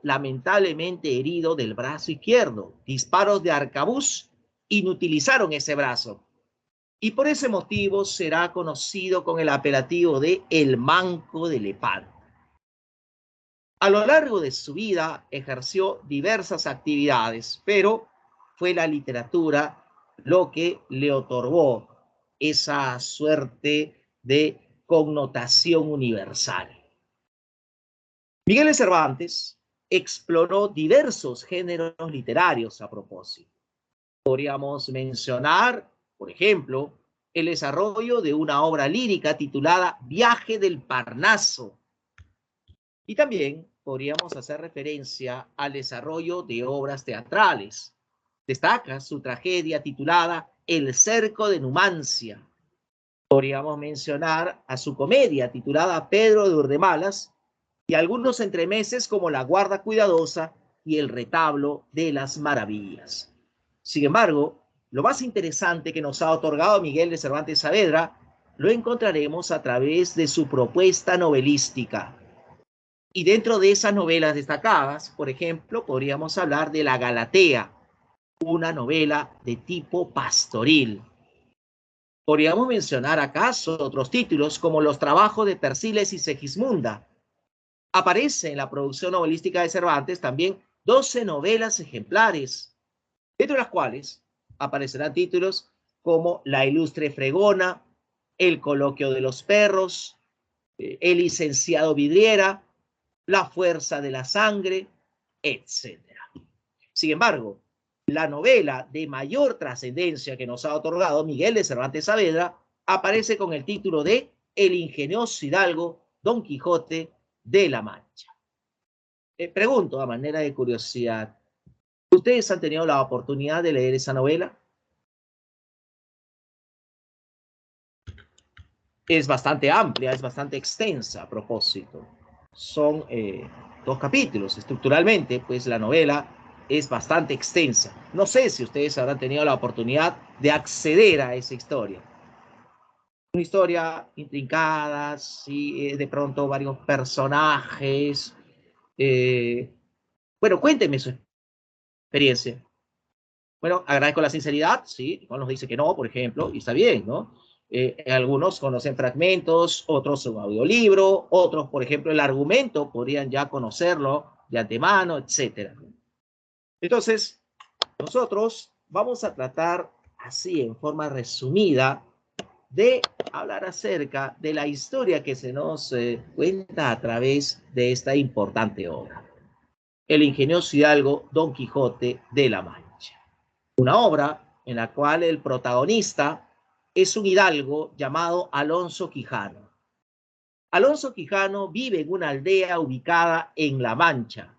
lamentablemente herido del brazo izquierdo. Disparos de arcabuz inutilizaron ese brazo. Y por ese motivo será conocido con el apelativo de el Manco de Lepanto. A lo largo de su vida ejerció diversas actividades, pero fue la literatura lo que le otorgó esa suerte de connotación universal. Miguel de Cervantes exploró diversos géneros literarios a propósito. Podríamos mencionar, por ejemplo, el desarrollo de una obra lírica titulada Viaje del Parnaso. Y también podríamos hacer referencia al desarrollo de obras teatrales. Destaca su tragedia titulada El cerco de Numancia. Podríamos mencionar a su comedia titulada Pedro de Urdemalas y algunos entremeses como La guarda cuidadosa y El retablo de las maravillas. Sin embargo, lo más interesante que nos ha otorgado Miguel de Cervantes Saavedra lo encontraremos a través de su propuesta novelística. Y dentro de esas novelas destacadas, por ejemplo, podríamos hablar de La Galatea, una novela de tipo pastoril. Podríamos mencionar acaso otros títulos como Los trabajos de Persiles y Segismunda. Aparece en la producción novelística de Cervantes también 12 novelas ejemplares, dentro de las cuales aparecerán títulos como La ilustre fregona, El coloquio de los perros, El licenciado Vidriera, La fuerza de la sangre, etc. Sin embargo, la novela de mayor trascendencia que nos ha otorgado Miguel de Cervantes Saavedra aparece con el título de El ingenioso hidalgo Don Quijote de la Mancha. Pregunto a manera de curiosidad, ¿ustedes han tenido la oportunidad de leer esa novela? Es bastante amplia, es bastante extensa a propósito. Son 2 capítulos. Estructuralmente, pues la novela es bastante extensa. No sé si ustedes habrán tenido la oportunidad de acceder a esa historia. Una historia intrincada, sí, de pronto varios personajes. Bueno, cuéntenme su experiencia. Bueno, agradezco la sinceridad, sí, Juan nos dice que no, por ejemplo, y está bien, ¿no? Algunos conocen fragmentos, otros un audiolibro, otros, por ejemplo, el argumento, podrían ya conocerlo de antemano, etc. Entonces, nosotros vamos a tratar así, en forma resumida, de hablar acerca de la historia que se nos cuenta a través de esta importante obra. El ingenioso hidalgo Don Quijote de la Mancha. Una obra en la cual el protagonista es un hidalgo llamado Alonso Quijano. Alonso Quijano vive en una aldea ubicada en La Mancha.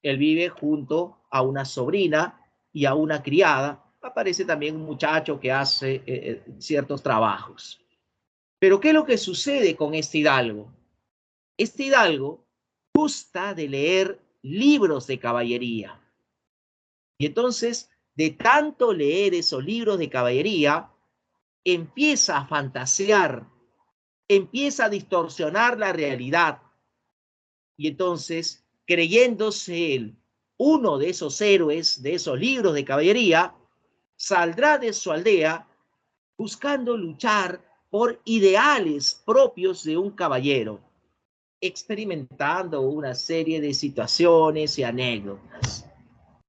Él vive junto a una sobrina y a una criada. Aparece también un muchacho que hace ciertos trabajos. Pero ¿qué es lo que sucede con este hidalgo? Este hidalgo gusta de leer libros de caballería. Y entonces, de tanto leer esos libros de caballería, empieza a fantasear, empieza a distorsionar la realidad. Y entonces, creyéndose él uno de esos héroes, de esos libros de caballería, saldrá de su aldea buscando luchar por ideales propios de un caballero, experimentando una serie de situaciones y anécdotas.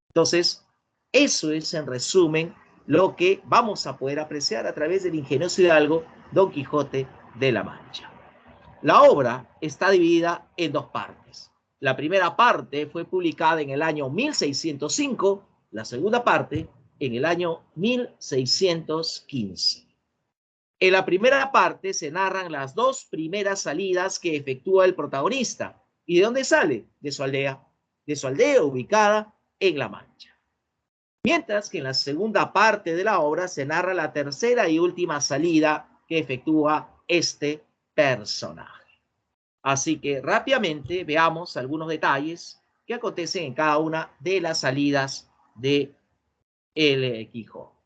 Entonces, eso es en resumen lo que vamos a poder apreciar a través del ingenioso hidalgo Don Quijote de la Mancha. La obra está dividida en 2 partes. La primera parte fue publicada en el año 1605, la segunda parte en el año 1615. En la primera parte se narran las 2 primeras salidas que efectúa el protagonista. ¿Y de dónde sale? De su aldea ubicada en La Mancha. Mientras que en la segunda parte de la obra se narra la tercera y última salida que efectúa este personaje. Así que rápidamente veamos algunos detalles que acontecen en cada una de las salidas de El Quijote.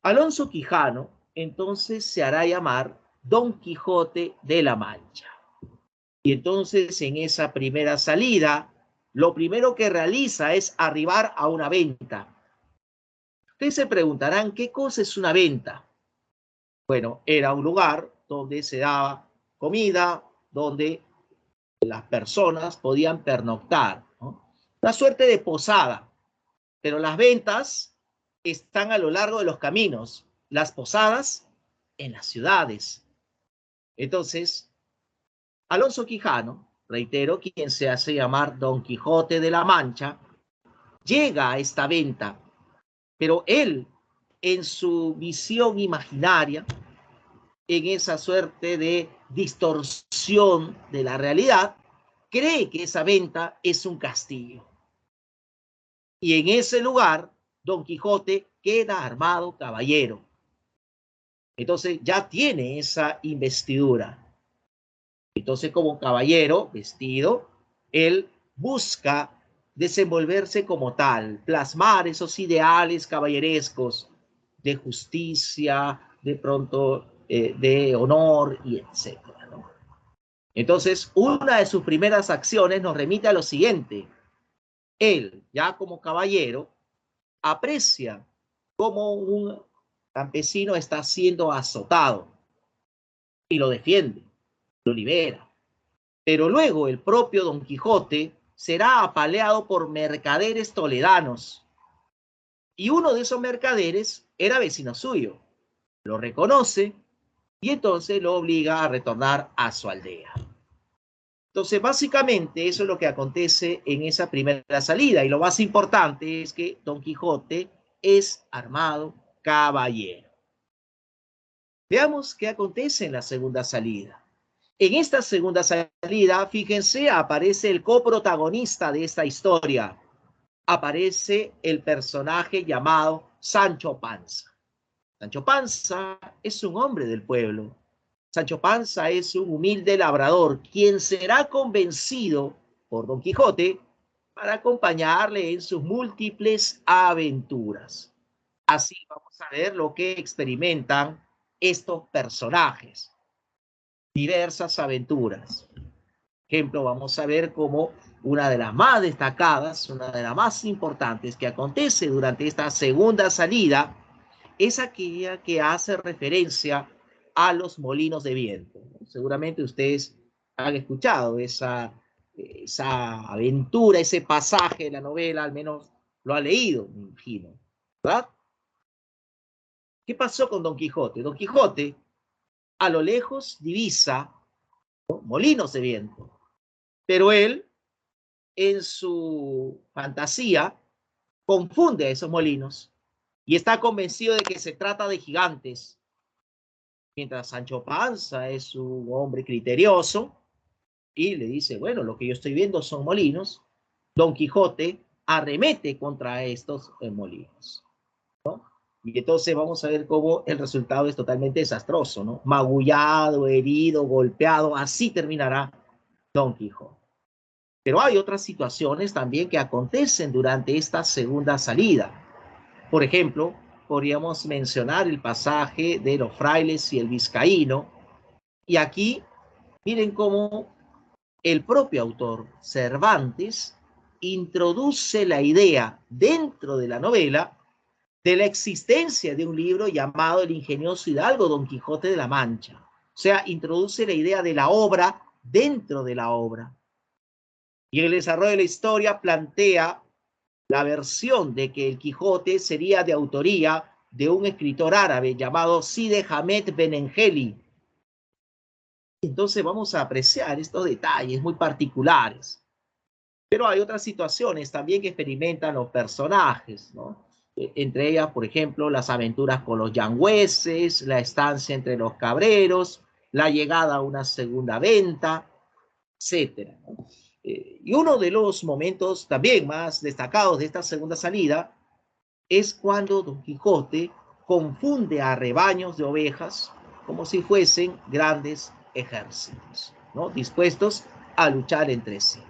Alonso Quijano entonces se hará llamar Don Quijote de la Mancha. Y entonces en esa primera salida lo primero que realiza es arribar a una venta. Ustedes se preguntarán, ¿qué cosa es una venta? Bueno, era un lugar donde se daba comida, donde las personas podían pernoctar, ¿no? Una suerte de posada, pero las ventas están a lo largo de los caminos, las posadas en las ciudades. Entonces, Alonso Quijano, reitero, quien se hace llamar Don Quijote de la Mancha, llega a esta venta, pero él, en su visión imaginaria, en esa suerte de distorsión de la realidad, cree que esa venta es un castillo. Y en ese lugar, Don Quijote queda armado caballero. Entonces ya tiene esa investidura. Entonces, como caballero vestido, él busca desenvolverse como tal, plasmar esos ideales caballerescos de justicia, de pronto de honor y etcétera, ¿no? Entonces, una de sus primeras acciones nos remite a lo siguiente. Él, ya como caballero, aprecia cómo un campesino está siendo azotado y lo defiende, lo libera. Pero luego el propio Don Quijote será apaleado por mercaderes toledanos. Y uno de esos mercaderes era vecino suyo. Lo reconoce y entonces lo obliga a retornar a su aldea. Entonces, básicamente, eso es lo que acontece en esa primera salida. Y lo más importante es que Don Quijote es armado caballero. Veamos qué acontece en la segunda salida. En esta segunda salida, fíjense, aparece el coprotagonista de esta historia. Aparece el personaje llamado Sancho Panza. Sancho Panza es un hombre del pueblo. Sancho Panza es un humilde labrador, quien será convencido por Don Quijote para acompañarle en sus múltiples aventuras. Así vamos a ver lo que experimentan estos personajes. Diversas aventuras. Por ejemplo, vamos a ver cómo una de las más destacadas, una de las más importantes que acontece durante esta segunda salida es aquella que hace referencia a los molinos de viento. Seguramente ustedes han escuchado esa aventura, ese pasaje de la novela, al menos lo ha leído, me imagino, ¿verdad? ¿Qué pasó con Don Quijote? Don Quijote a lo lejos divisa, ¿no?, molinos de viento, pero él en su fantasía confunde a esos molinos y está convencido de que se trata de gigantes, mientras Sancho Panza es un hombre criterioso y le dice, bueno, lo que yo estoy viendo son molinos. Don Quijote arremete contra estos molinos, ¿no? Y entonces vamos a ver cómo el resultado es totalmente desastroso, ¿no? Magullado, herido, golpeado, así terminará Don Quijote. Pero hay otras situaciones también que acontecen durante esta segunda salida. Por ejemplo, podríamos mencionar el pasaje de los frailes y el vizcaíno. Y aquí, miren cómo el propio autor, Cervantes, introduce la idea dentro de la novela de la existencia de un libro llamado El ingenioso hidalgo Don Quijote de la Mancha. O sea, introduce la idea de la obra dentro de la obra. Y en el desarrollo de la historia plantea la versión de que el Quijote sería de autoría de un escritor árabe llamado Cide Hamed Benengeli. Entonces vamos a apreciar estos detalles muy particulares. Pero hay otras situaciones también que experimentan los personajes, ¿no? Entre ellas, por ejemplo, las aventuras con los yangüeses, la estancia entre los cabreros, la llegada a una segunda venta, etcétera, ¿no? Y uno de los momentos también más destacados de esta segunda salida es cuando Don Quijote confunde a rebaños de ovejas como si fuesen grandes ejércitos, ¿no?, dispuestos a luchar entre sí.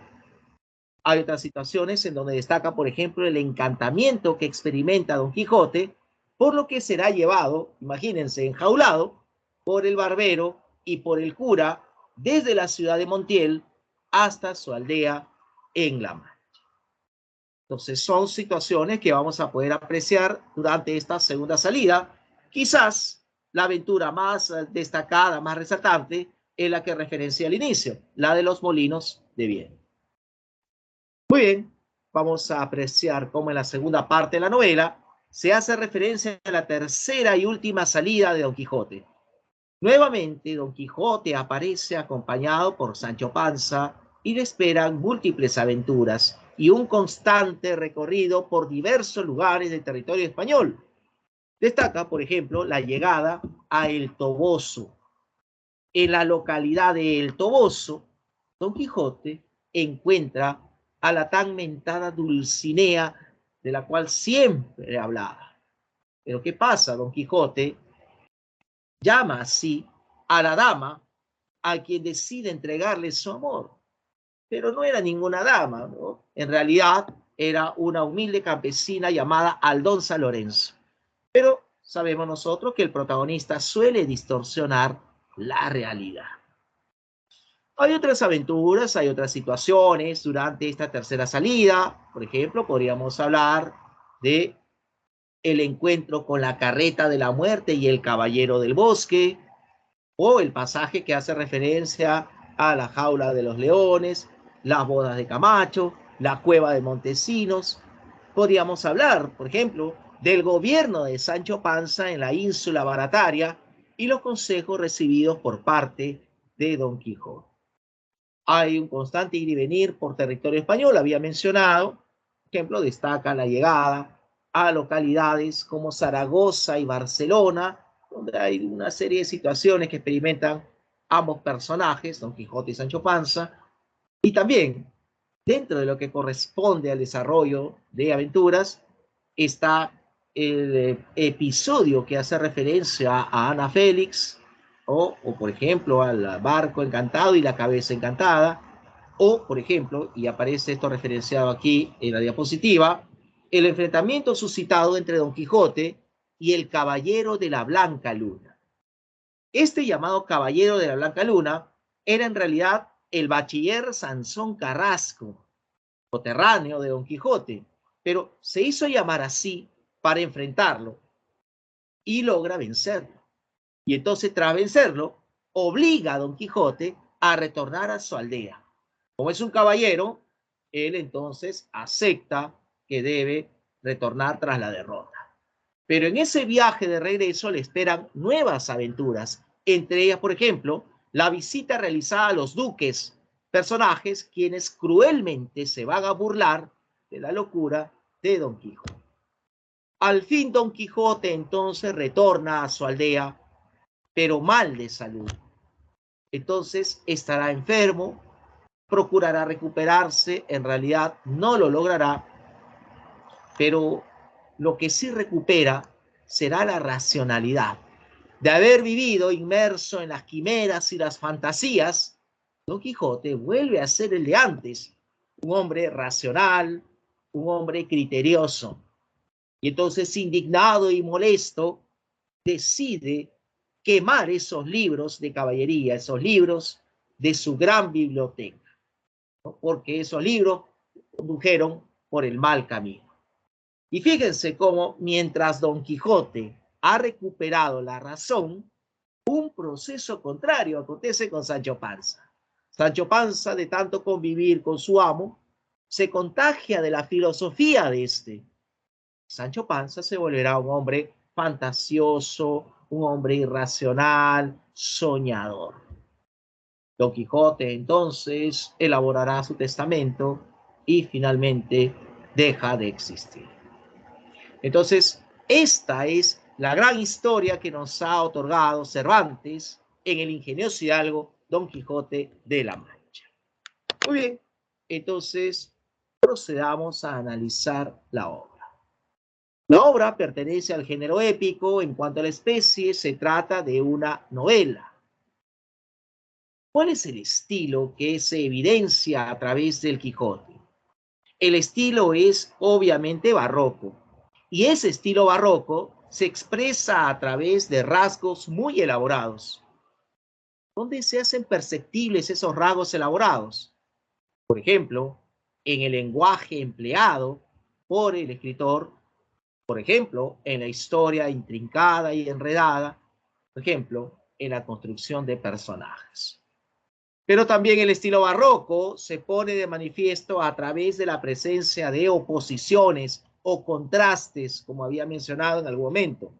Hay otras situaciones en donde destaca, por ejemplo, el encantamiento que experimenta Don Quijote, por lo que será llevado, imagínense, enjaulado por el barbero y por el cura desde la ciudad de Montiel hasta su aldea en La Mancha. Entonces son situaciones que vamos a poder apreciar durante esta segunda salida. Quizás la aventura más destacada, más resaltante, es la que referencia al inicio, la de los molinos de viento. Muy bien, vamos a apreciar cómo en la segunda parte de la novela se hace referencia a la tercera y última salida de Don Quijote. Nuevamente, Don Quijote aparece acompañado por Sancho Panza y le esperan múltiples aventuras y un constante recorrido por diversos lugares del territorio español. Destaca, por ejemplo, la llegada a El Toboso. En la localidad de El Toboso, Don Quijote encuentra a la tan mentada Dulcinea, de la cual siempre hablaba. Pero ¿qué pasa? Don Quijote llama así a la dama a quien decide entregarle su amor. Pero no era ninguna dama, ¿no? En realidad era una humilde campesina llamada Aldonza Lorenzo. Pero sabemos nosotros que el protagonista suele distorsionar la realidad. Hay otras aventuras, hay otras situaciones durante esta tercera salida. Por ejemplo, podríamos hablar de el encuentro con la carreta de la muerte y el caballero del bosque, o el pasaje que hace referencia a la jaula de los leones, las bodas de Camacho, la cueva de Montesinos. Podríamos hablar, por ejemplo, del gobierno de Sancho Panza en la ínsula Barataria y los consejos recibidos por parte de Don Quijote. Hay un constante ir y venir por territorio español, había mencionado. Por ejemplo, destaca la llegada a localidades como Zaragoza y Barcelona, donde hay una serie de situaciones que experimentan ambos personajes, Don Quijote y Sancho Panza, y también dentro de lo que corresponde al desarrollo de aventuras está el episodio que hace referencia a Ana Félix, o por ejemplo al barco encantado y la cabeza encantada, o por ejemplo, y aparece esto referenciado aquí en la diapositiva, el enfrentamiento suscitado entre Don Quijote y el Caballero de la Blanca Luna. Este llamado Caballero de la Blanca Luna era en realidad el bachiller Sansón Carrasco, coterráneo de Don Quijote, pero se hizo llamar así para enfrentarlo y logra vencerlo. Y entonces, tras vencerlo, obliga a Don Quijote a retornar a su aldea. Como es un caballero, él entonces acepta que debe retornar tras la derrota. Pero en ese viaje de regreso le esperan nuevas aventuras, entre ellas, por ejemplo, la visita realizada a los duques, personajes quienes cruelmente se van a burlar de la locura de Don Quijote. Al fin Don Quijote entonces retorna a su aldea, pero mal de salud. Entonces estará enfermo, procurará recuperarse, en realidad no lo logrará, pero lo que sí recupera será la racionalidad. De haber vivido inmerso en las quimeras y las fantasías, Don Quijote vuelve a ser el de antes, un hombre racional, un hombre criterioso. Y entonces, indignado y molesto, decide quemar esos libros de caballería, esos libros de su gran biblioteca, ¿no? Porque esos libros condujeron por el mal camino. Y fíjense cómo mientras Don Quijote ha recuperado la razón, un proceso contrario acontece con Sancho Panza. Sancho Panza, de tanto convivir con su amo, se contagia de la filosofía de este. Sancho Panza se volverá un hombre fantasioso, un hombre irracional, soñador. Don Quijote entonces elaborará su testamento y finalmente deja de existir. Entonces, esta es la gran historia que nos ha otorgado Cervantes en el ingenioso hidalgo Don Quijote de la Mancha. Muy bien, entonces procedamos a analizar la obra. La obra pertenece al género épico. En cuanto a la especie, se trata de una novela. ¿Cuál es el estilo que se evidencia a través del Quijote? El estilo es obviamente barroco, y ese estilo barroco se expresa a través de rasgos muy elaborados. ¿Dónde se hacen perceptibles esos rasgos elaborados? Por ejemplo, en el lenguaje empleado por el escritor, por ejemplo, en la historia intrincada y enredada, por ejemplo, en la construcción de personajes. Pero también el estilo barroco se pone de manifiesto a través de la presencia de oposiciones o contrastes, como había mencionado en algún momento.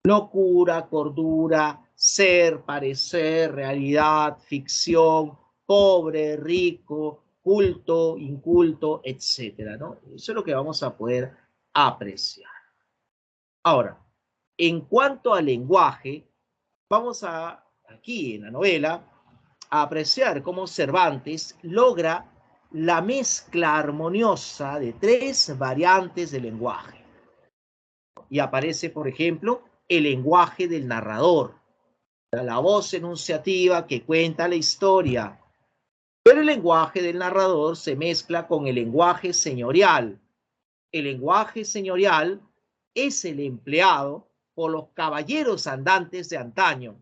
Locura, cordura, ser, parecer, realidad, ficción, pobre, rico, culto, inculto, etcétera, ¿no? Eso es lo que vamos a poder apreciar. Ahora, en cuanto al lenguaje, vamos a, aquí en la novela, a apreciar cómo Cervantes logra la mezcla armoniosa de tres variantes del lenguaje. Y aparece, por ejemplo, el lenguaje del narrador, la voz enunciativa que cuenta la historia. Pero el lenguaje del narrador se mezcla con el lenguaje señorial. El lenguaje señorial es el empleado por los caballeros andantes de antaño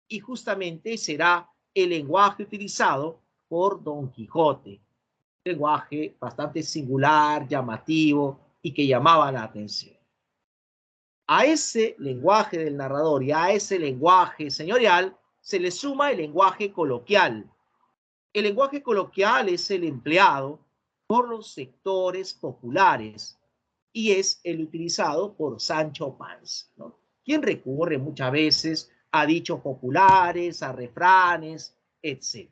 y justamente será el lenguaje utilizado por Don Quijote. Un lenguaje bastante singular, llamativo y que llamaba la atención. A ese lenguaje del narrador y a ese lenguaje señorial se le suma el lenguaje coloquial. El lenguaje coloquial es el empleado por los sectores populares y es el utilizado por Sancho Panza, ¿no? Quien recurre muchas veces a dichos populares, a refranes, etc.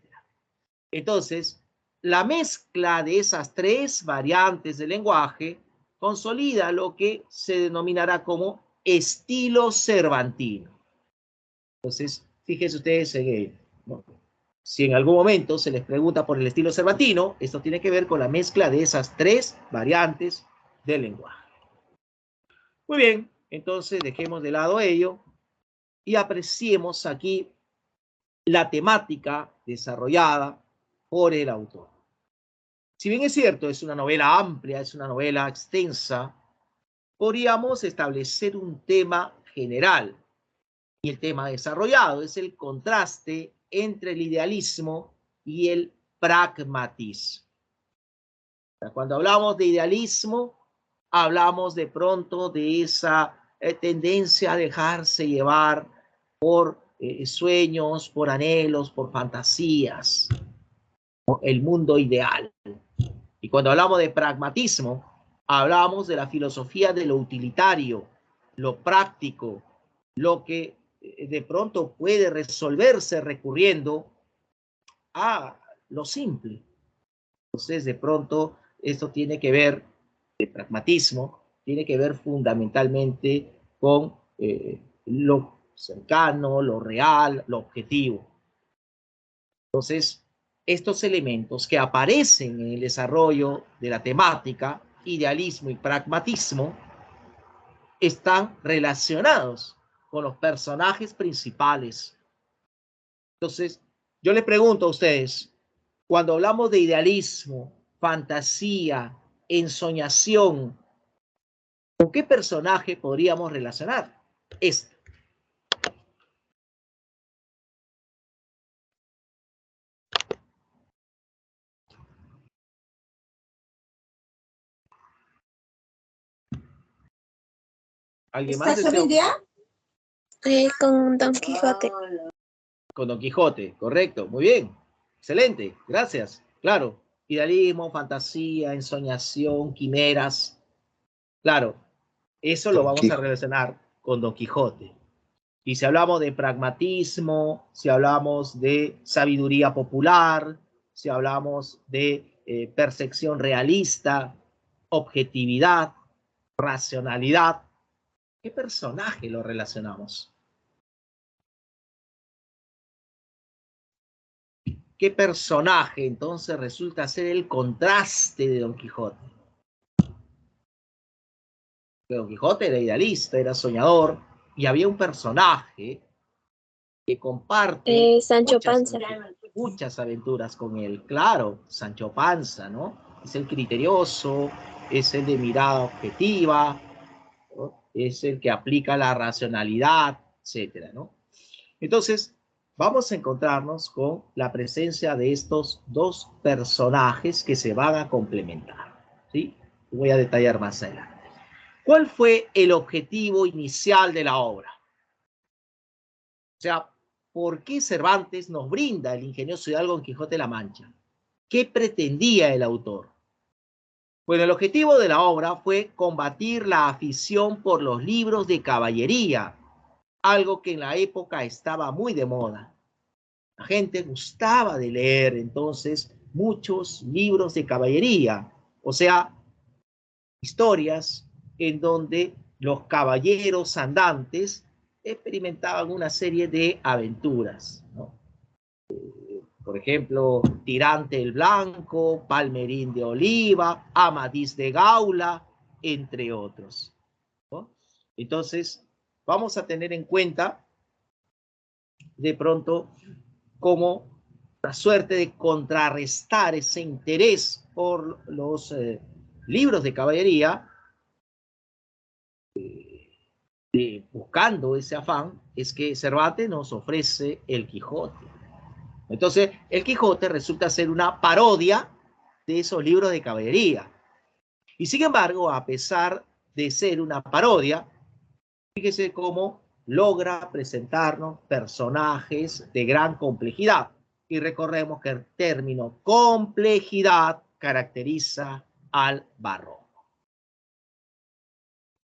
Entonces, la mezcla de esas tres variantes del lenguaje consolida lo que se denominará como estilo cervantino. Entonces, fíjense ustedes ¿no? Si en algún momento se les pregunta por el estilo cervantino, esto tiene que ver con la mezcla de esas tres variantes del lenguaje. Muy bien, entonces dejemos de lado ello y apreciemos aquí la temática desarrollada por el autor. Si bien es cierto, es una novela amplia, es una novela extensa, podríamos establecer un tema general. Y el tema desarrollado es el contraste entre el idealismo y el pragmatismo. Cuando hablamos de idealismo, hablamos de pronto de esa tendencia a dejarse llevar por sueños, por anhelos, por fantasías, ¿no? El mundo ideal. Y cuando hablamos de pragmatismo, hablamos de la filosofía de lo utilitario, lo práctico, lo que de pronto puede resolverse recurriendo a lo simple. Entonces, de pronto, esto tiene que ver, el pragmatismo, tiene que ver fundamentalmente con lo cercano, lo real, lo objetivo. Entonces, estos elementos que aparecen en el desarrollo de la temática, idealismo y pragmatismo, están relacionados con los personajes principales. Entonces, yo les pregunto a ustedes, cuando hablamos de idealismo, fantasía, ensoñación, ¿con qué personaje podríamos relacionar esto? ¿Alguien más desea? Con Don Quijote. Con Don Quijote, correcto, muy bien, excelente, gracias. Claro, idealismo, fantasía, ensoñación, quimeras, claro, eso lo vamos a relacionar con Don Quijote. Y si hablamos de pragmatismo, si hablamos de sabiduría popular, si hablamos de percepción realista, objetividad, racionalidad, ¿qué personaje lo relacionamos? ¿Qué personaje entonces resulta ser el contraste de Don Quijote? Don Quijote era idealista, era soñador, y había un personaje que comparte Sancho Panza. Muchas aventuras con él. Claro, Sancho Panza, ¿no? Es el criterioso, es el de mirada objetiva, ¿no? Es el que aplica la racionalidad, etcétera, ¿no? Entonces, vamos a encontrarnos con la presencia de estos dos personajes que se van a complementar, ¿sí? Voy a detallar más adelante. ¿Cuál fue el objetivo inicial de la obra? O sea, ¿por qué Cervantes nos brinda el ingenioso hidalgo Don Quijote de la Mancha? ¿Qué pretendía el autor? Bueno, el objetivo de la obra fue combatir la afición por los libros de caballería, algo que en la época estaba muy de moda. La gente gustaba de leer entonces muchos libros de caballería, o sea, historias en donde los caballeros andantes experimentaban una serie de aventuras, ¿no? Por ejemplo, Tirante el Blanco, Palmerín de Oliva, Amadís de Gaula, entre otros, ¿no? Entonces, vamos a tener en cuenta de pronto como la suerte de contrarrestar ese interés por los libros de caballería, buscando ese afán, es que Cervantes nos ofrece el Quijote. Entonces, el Quijote resulta ser una parodia de esos libros de caballería. Y sin embargo, a pesar de ser una parodia, fíjese cómo logra presentarnos personajes de gran complejidad. Y recordemos que el término complejidad caracteriza al barroco.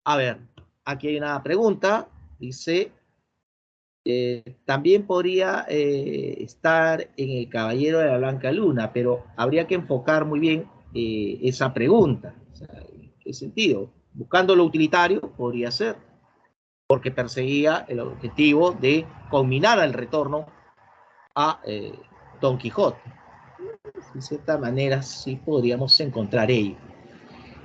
A ver, aquí hay una pregunta. Dice, también podría estar en el Caballero de la Blanca Luna, pero habría que enfocar muy bien esa pregunta. O sea, ¿en qué sentido? Buscando lo utilitario, podría ser, porque perseguía el objetivo de combinar el retorno a Don Quijote. De cierta manera, sí podríamos encontrar ello.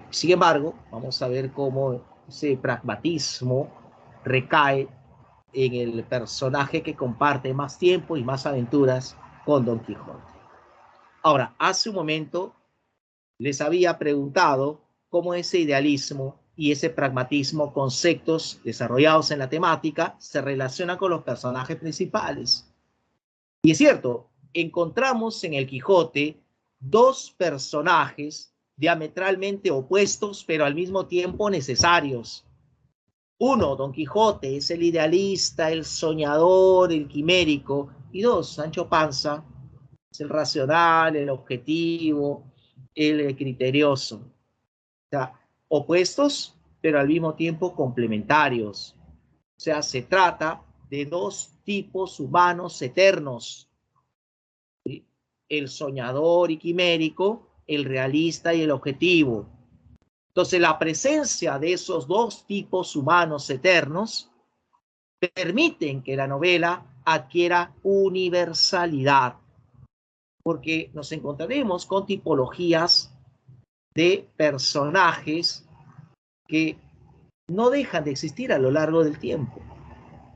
Sin embargo, vamos a ver cómo ese pragmatismo recae en el personaje que comparte más tiempo y más aventuras con Don Quijote. Ahora, hace un momento les había preguntado cómo ese idealismo y ese pragmatismo, conceptos desarrollados en la temática, se relacionan con los personajes principales. Y es cierto, encontramos en el Quijote dos personajes diametralmente opuestos, pero al mismo tiempo necesarios. Uno, Don Quijote, es el idealista, el soñador, el quimérico. Y dos, Sancho Panza, es el racional, el objetivo, el criterioso. O sea, opuestos, pero al mismo tiempo complementarios. O sea, se trata de dos tipos humanos eternos. ¿Sí? El soñador y quimérico, el realista y el objetivo. Entonces, la presencia de esos dos tipos humanos eternos permiten que la novela adquiera universalidad, porque nos encontraremos con tipologías de personajes que no dejan de existir a lo largo del tiempo.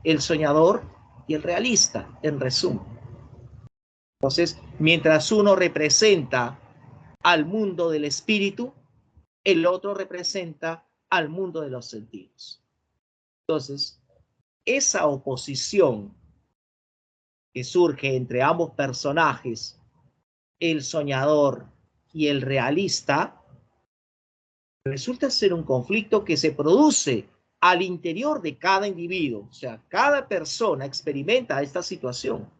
El soñador y el realista, en resumen. Entonces, mientras uno representa al mundo del espíritu, el otro representa al mundo de los sentidos. Entonces, esa oposición que surge entre ambos personajes, el soñador y el realista, resulta ser un conflicto que se produce al interior de cada individuo. O sea, cada persona experimenta esta situación.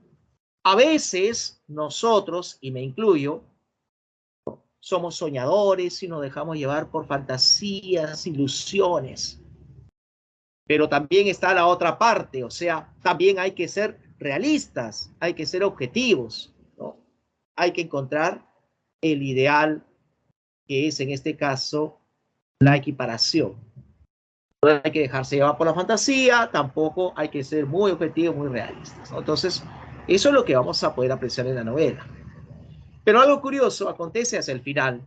A veces nosotros, y me incluyo, somos soñadores y nos dejamos llevar por fantasías, ilusiones. Pero también está la otra parte, o sea, también hay que ser realistas, hay que ser objetivos, ¿no? Hay que encontrar el ideal, que es en este caso la equiparación. No hay que dejarse llevar por la fantasía, tampoco hay que ser muy objetivos, muy realistas, ¿no? Entonces, eso es lo que vamos a poder apreciar en la novela. Pero algo curioso acontece hacia el final.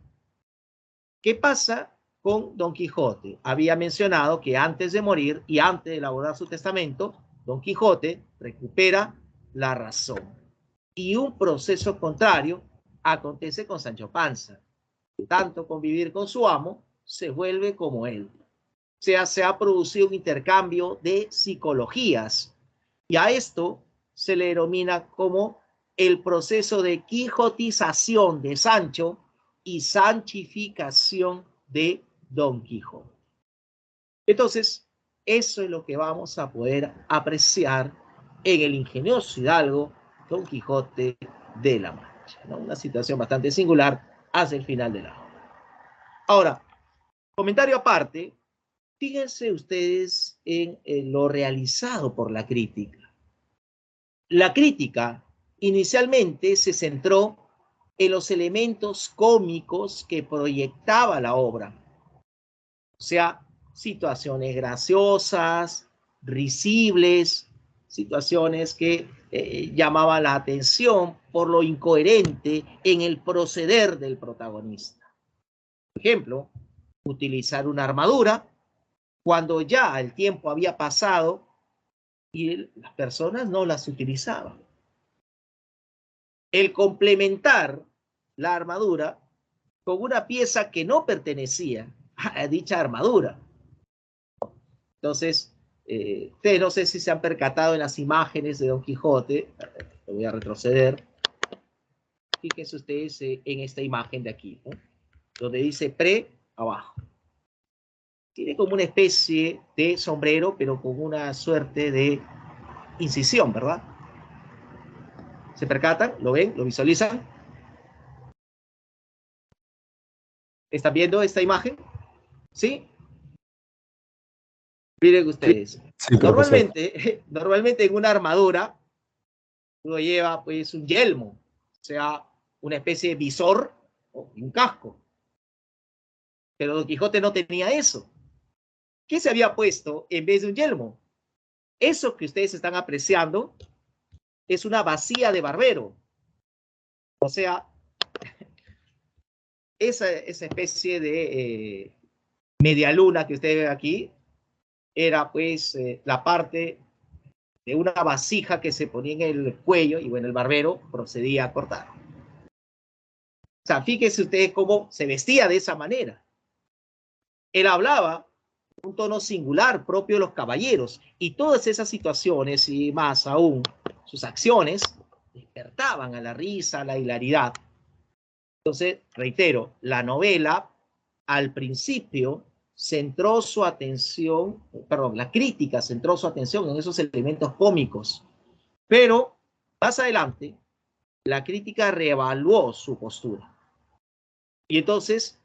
¿Qué pasa con Don Quijote? Había mencionado que antes de morir y antes de elaborar su testamento, Don Quijote recupera la razón. Y un proceso contrario acontece con Sancho Panza. Tanto convivir con su amo, se vuelve como él. O sea, se ha producido un intercambio de psicologías. Y a esto se le denomina como el proceso de quijotización de Sancho y sanchificación de Don Quijote. Entonces, eso es lo que vamos a poder apreciar en el ingenioso hidalgo Don Quijote de la Mancha, ¿no? Una situación bastante singular hacia el final de la obra. Ahora, comentario aparte, fíjense ustedes en lo realizado por la crítica. La crítica inicialmente se centró en los elementos cómicos que proyectaba la obra, o sea, situaciones graciosas, risibles, situaciones que llamaban la atención por lo incoherente en el proceder del protagonista. Por ejemplo, utilizar una armadura cuando ya el tiempo había pasado y las personas no las utilizaban. El complementar la armadura con una pieza que no pertenecía a dicha armadura. Entonces, ustedes no sé si se han percatado en las imágenes de Don Quijote. Lo voy a retroceder. Fíjense ustedes en esta imagen de aquí, ¿no? Donde dice pre abajo. Tiene como una especie de sombrero, pero con una suerte de incisión, ¿verdad? ¿Se percatan? ¿Lo ven? ¿Lo visualizan? ¿Están viendo esta imagen? ¿Sí? Miren ustedes. Sí, profesor. Normalmente en una armadura uno lleva pues un yelmo, o sea, una especie de visor y un casco. Pero Don Quijote no tenía eso. ¿Qué se había puesto en vez de un yelmo? Eso que ustedes están apreciando es una bacía de barbero. O sea, esa especie de media luna que ustedes ven aquí era pues la parte de una vasija que se ponía en el cuello y bueno, el barbero procedía a cortar. O sea, fíjense ustedes cómo se vestía de esa manera. Él hablaba un tono singular propio de los caballeros y todas esas situaciones y más aún sus acciones despertaban a la risa, a la hilaridad. Entonces, reitero, la novela al principio centró su atención, perdón, la crítica centró su atención en esos elementos cómicos, pero más adelante la crítica reevaluó su postura y entonces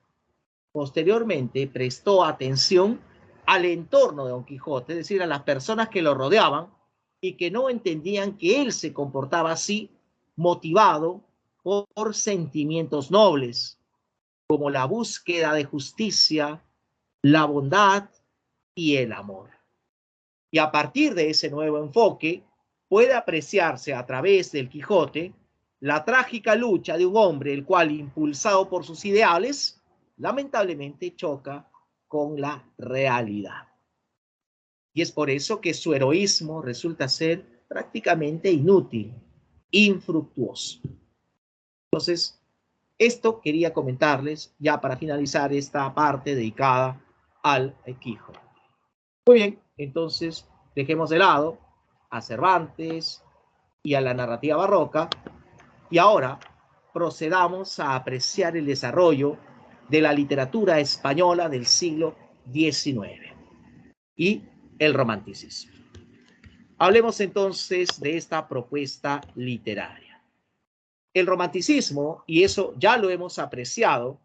posteriormente prestó atención al entorno de Don Quijote, es decir, a las personas que lo rodeaban y que no entendían que él se comportaba así, motivado por sentimientos nobles, como la búsqueda de justicia, la bondad y el amor. Y a partir de ese nuevo enfoque, puede apreciarse a través del Quijote la trágica lucha de un hombre el cual, impulsado por sus ideales, lamentablemente choca con la realidad. Y es por eso que su heroísmo resulta ser prácticamente inútil, infructuoso. Entonces, esto quería comentarles ya para finalizar esta parte dedicada al Quijote. Muy bien, entonces dejemos de lado a Cervantes y a la narrativa barroca y ahora procedamos a apreciar el desarrollo de la literatura española del siglo XIX y el romanticismo. Hablemos entonces de esta propuesta literaria. El romanticismo, y eso ya lo hemos apreciado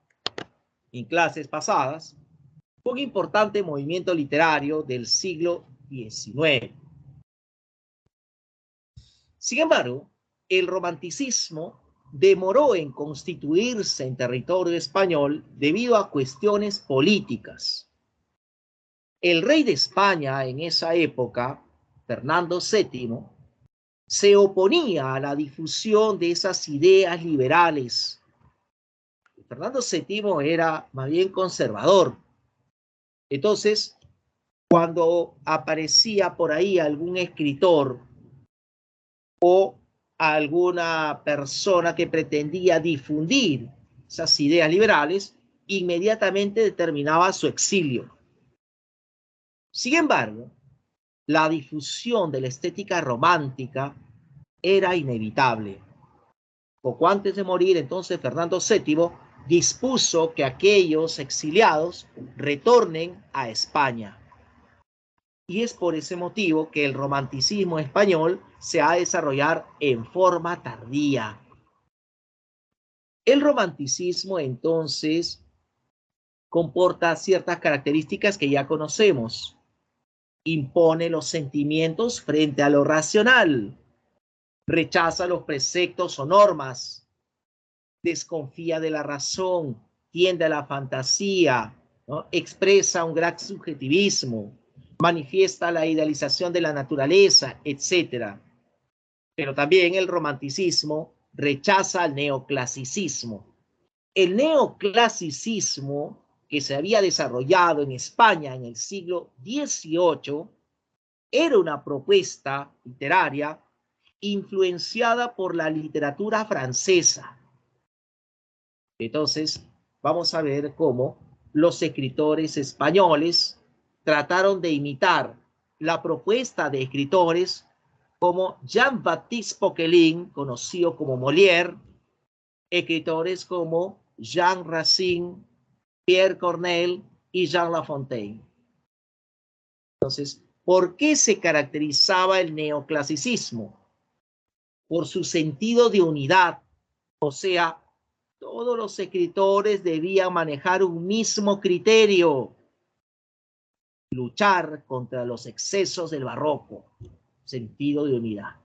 en clases pasadas, fue un importante movimiento literario del siglo XIX. Sin embargo, el romanticismo demoró en constituirse en territorio español debido a cuestiones políticas. El rey de España en esa época, Fernando VII, se oponía a la difusión de esas ideas liberales. Fernando VII era más bien conservador. Entonces, cuando aparecía por ahí algún escritor o alguna persona que pretendía difundir esas ideas liberales, inmediatamente determinaba su exilio. Sin embargo, la difusión de la estética romántica era inevitable. Poco antes de morir, entonces, Fernando VII dispuso que aquellos exiliados retornen a España. Y es por ese motivo que el romanticismo español se ha de desarrollar en forma tardía. El romanticismo entonces comporta ciertas características que ya conocemos. Impone los sentimientos frente a lo racional, rechaza los preceptos o normas, desconfía de la razón, tiende a la fantasía, ¿no? Expresa un gran subjetivismo, manifiesta la idealización de la naturaleza, etc. Pero también el romanticismo rechaza al neoclasicismo. El neoclasicismo que se había desarrollado en España en el siglo XVIII era una propuesta literaria influenciada por la literatura francesa. Entonces, vamos a ver cómo los escritores españoles trataron de imitar la propuesta de escritores como Jean-Baptiste Poquelin, conocido como Molière, escritores como Jean Racine, Pierre Corneille y Jean La Fontaine. Entonces, ¿por qué se caracterizaba el neoclasicismo? Por su sentido de unidad, o sea, todos los escritores debían manejar un mismo criterio, luchar contra los excesos del barroco, sentido de unidad.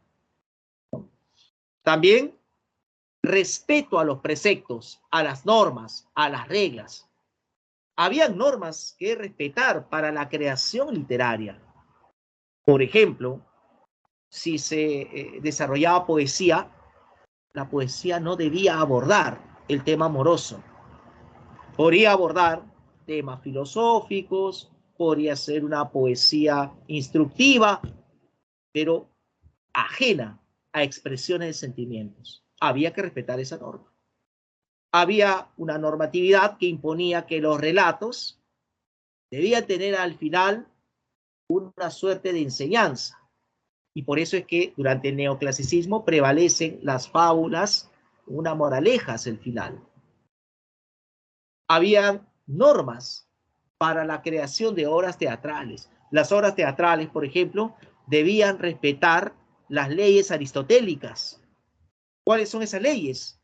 También respeto a los preceptos, a las normas, a las reglas. Habían normas que respetar para la creación literaria. Por ejemplo, si se desarrollaba poesía, la poesía no debía abordar el tema amoroso. Podría abordar temas filosóficos, podría ser una poesía instructiva, pero ajena a expresiones de sentimientos. Había que respetar esa norma. Había una normatividad que imponía que los relatos debían tener al final una suerte de enseñanza. Y por eso es que durante el neoclasicismo prevalecen las fábulas, una moraleja hacia el final. Había normas para la creación de obras teatrales. Las obras teatrales, por ejemplo, debían respetar las leyes aristotélicas. ¿Cuáles son esas leyes?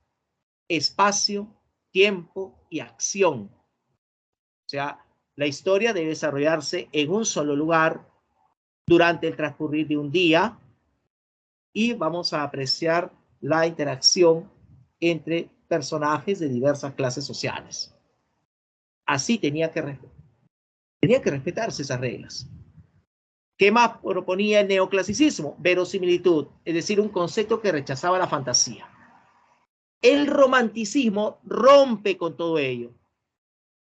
Espacio, tiempo y acción. O sea, la historia debe desarrollarse en un solo lugar durante el transcurrir de un día y vamos a apreciar la interacción entre personajes de diversas clases sociales. Así tenía que respetarse esas reglas. ¿Qué más proponía el neoclasicismo? Verosimilitud, es decir, un concepto que rechazaba la fantasía. El romanticismo rompe con todo ello.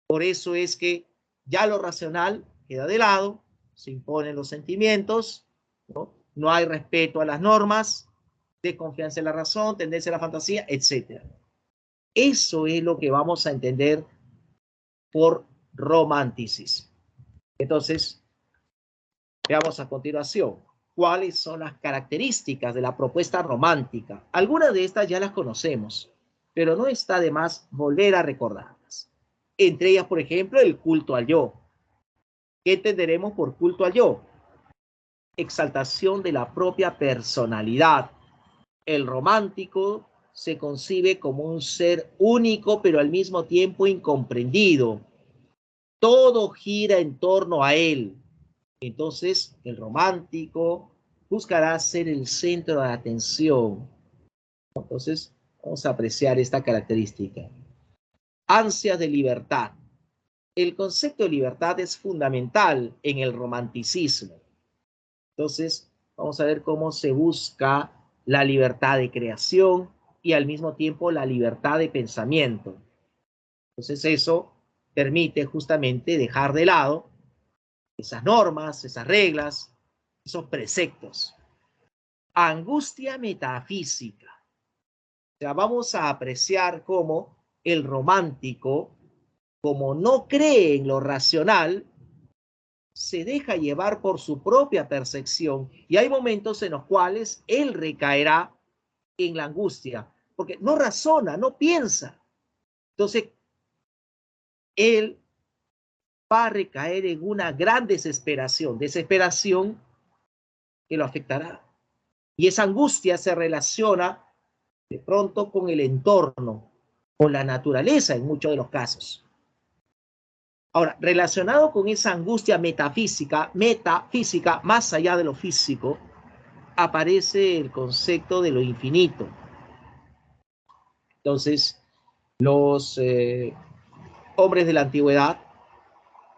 Por eso es que ya lo racional queda de lado, se imponen los sentimientos, ¿no? No hay respeto a las normas, desconfianza en la razón, tendencia a la fantasía, etc. Eso es lo que vamos a entender por romanticismo. Entonces, veamos a continuación cuáles son las características de la propuesta romántica. Algunas de estas ya las conocemos, pero no está de más volver a recordarlas. Entre ellas, por ejemplo, el culto al yo. ¿Qué entenderemos por culto al yo? Exaltación de la propia personalidad. El romántico se concibe como un ser único, pero al mismo tiempo incomprendido. Todo gira en torno a él. Entonces, el romántico buscará ser el centro de atención. Entonces, vamos a apreciar esta característica. Ansias de libertad. El concepto de libertad es fundamental en el romanticismo. Entonces, vamos a ver cómo se busca la libertad de creación y al mismo tiempo la libertad de pensamiento. Entonces, eso permite justamente dejar de lado esas normas, esas reglas, esos preceptos. Angustia metafísica. O sea, vamos a apreciar cómo el romántico, como no cree en lo racional, se deja llevar por su propia percepción y hay momentos en los cuales él recaerá en la angustia, porque no razona, no piensa, Entonces, él va a recaer en una gran desesperación que lo afectará. Y esa angustia se relaciona de pronto con el entorno, con la naturaleza en muchos de los casos. Ahora, relacionado con esa angustia metafísica, más allá de lo físico, aparece el concepto de lo infinito. Entonces, los hombres de la antigüedad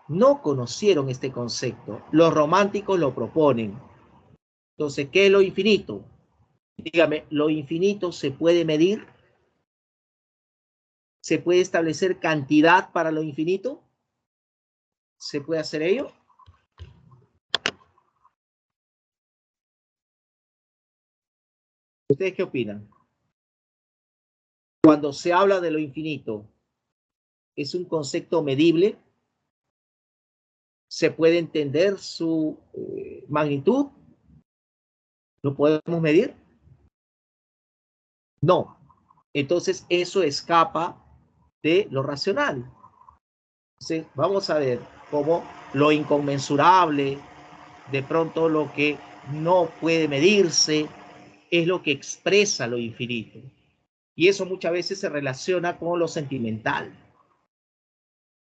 no conocieron este concepto. Los románticos lo proponen. Entonces, ¿qué es lo infinito? Dígame, ¿lo infinito se puede medir? ¿Se puede establecer cantidad para lo infinito? ¿Se puede hacer ello? ¿Ustedes qué opinan? Cuando se habla de lo infinito, ¿es un concepto medible? ¿Se puede entender su magnitud? ¿Lo podemos medir? No. Entonces eso escapa de lo racional. Entonces vamos a ver cómo lo inconmensurable, de pronto lo que no puede medirse, es lo que expresa lo infinito. Y eso muchas veces se relaciona con lo sentimental.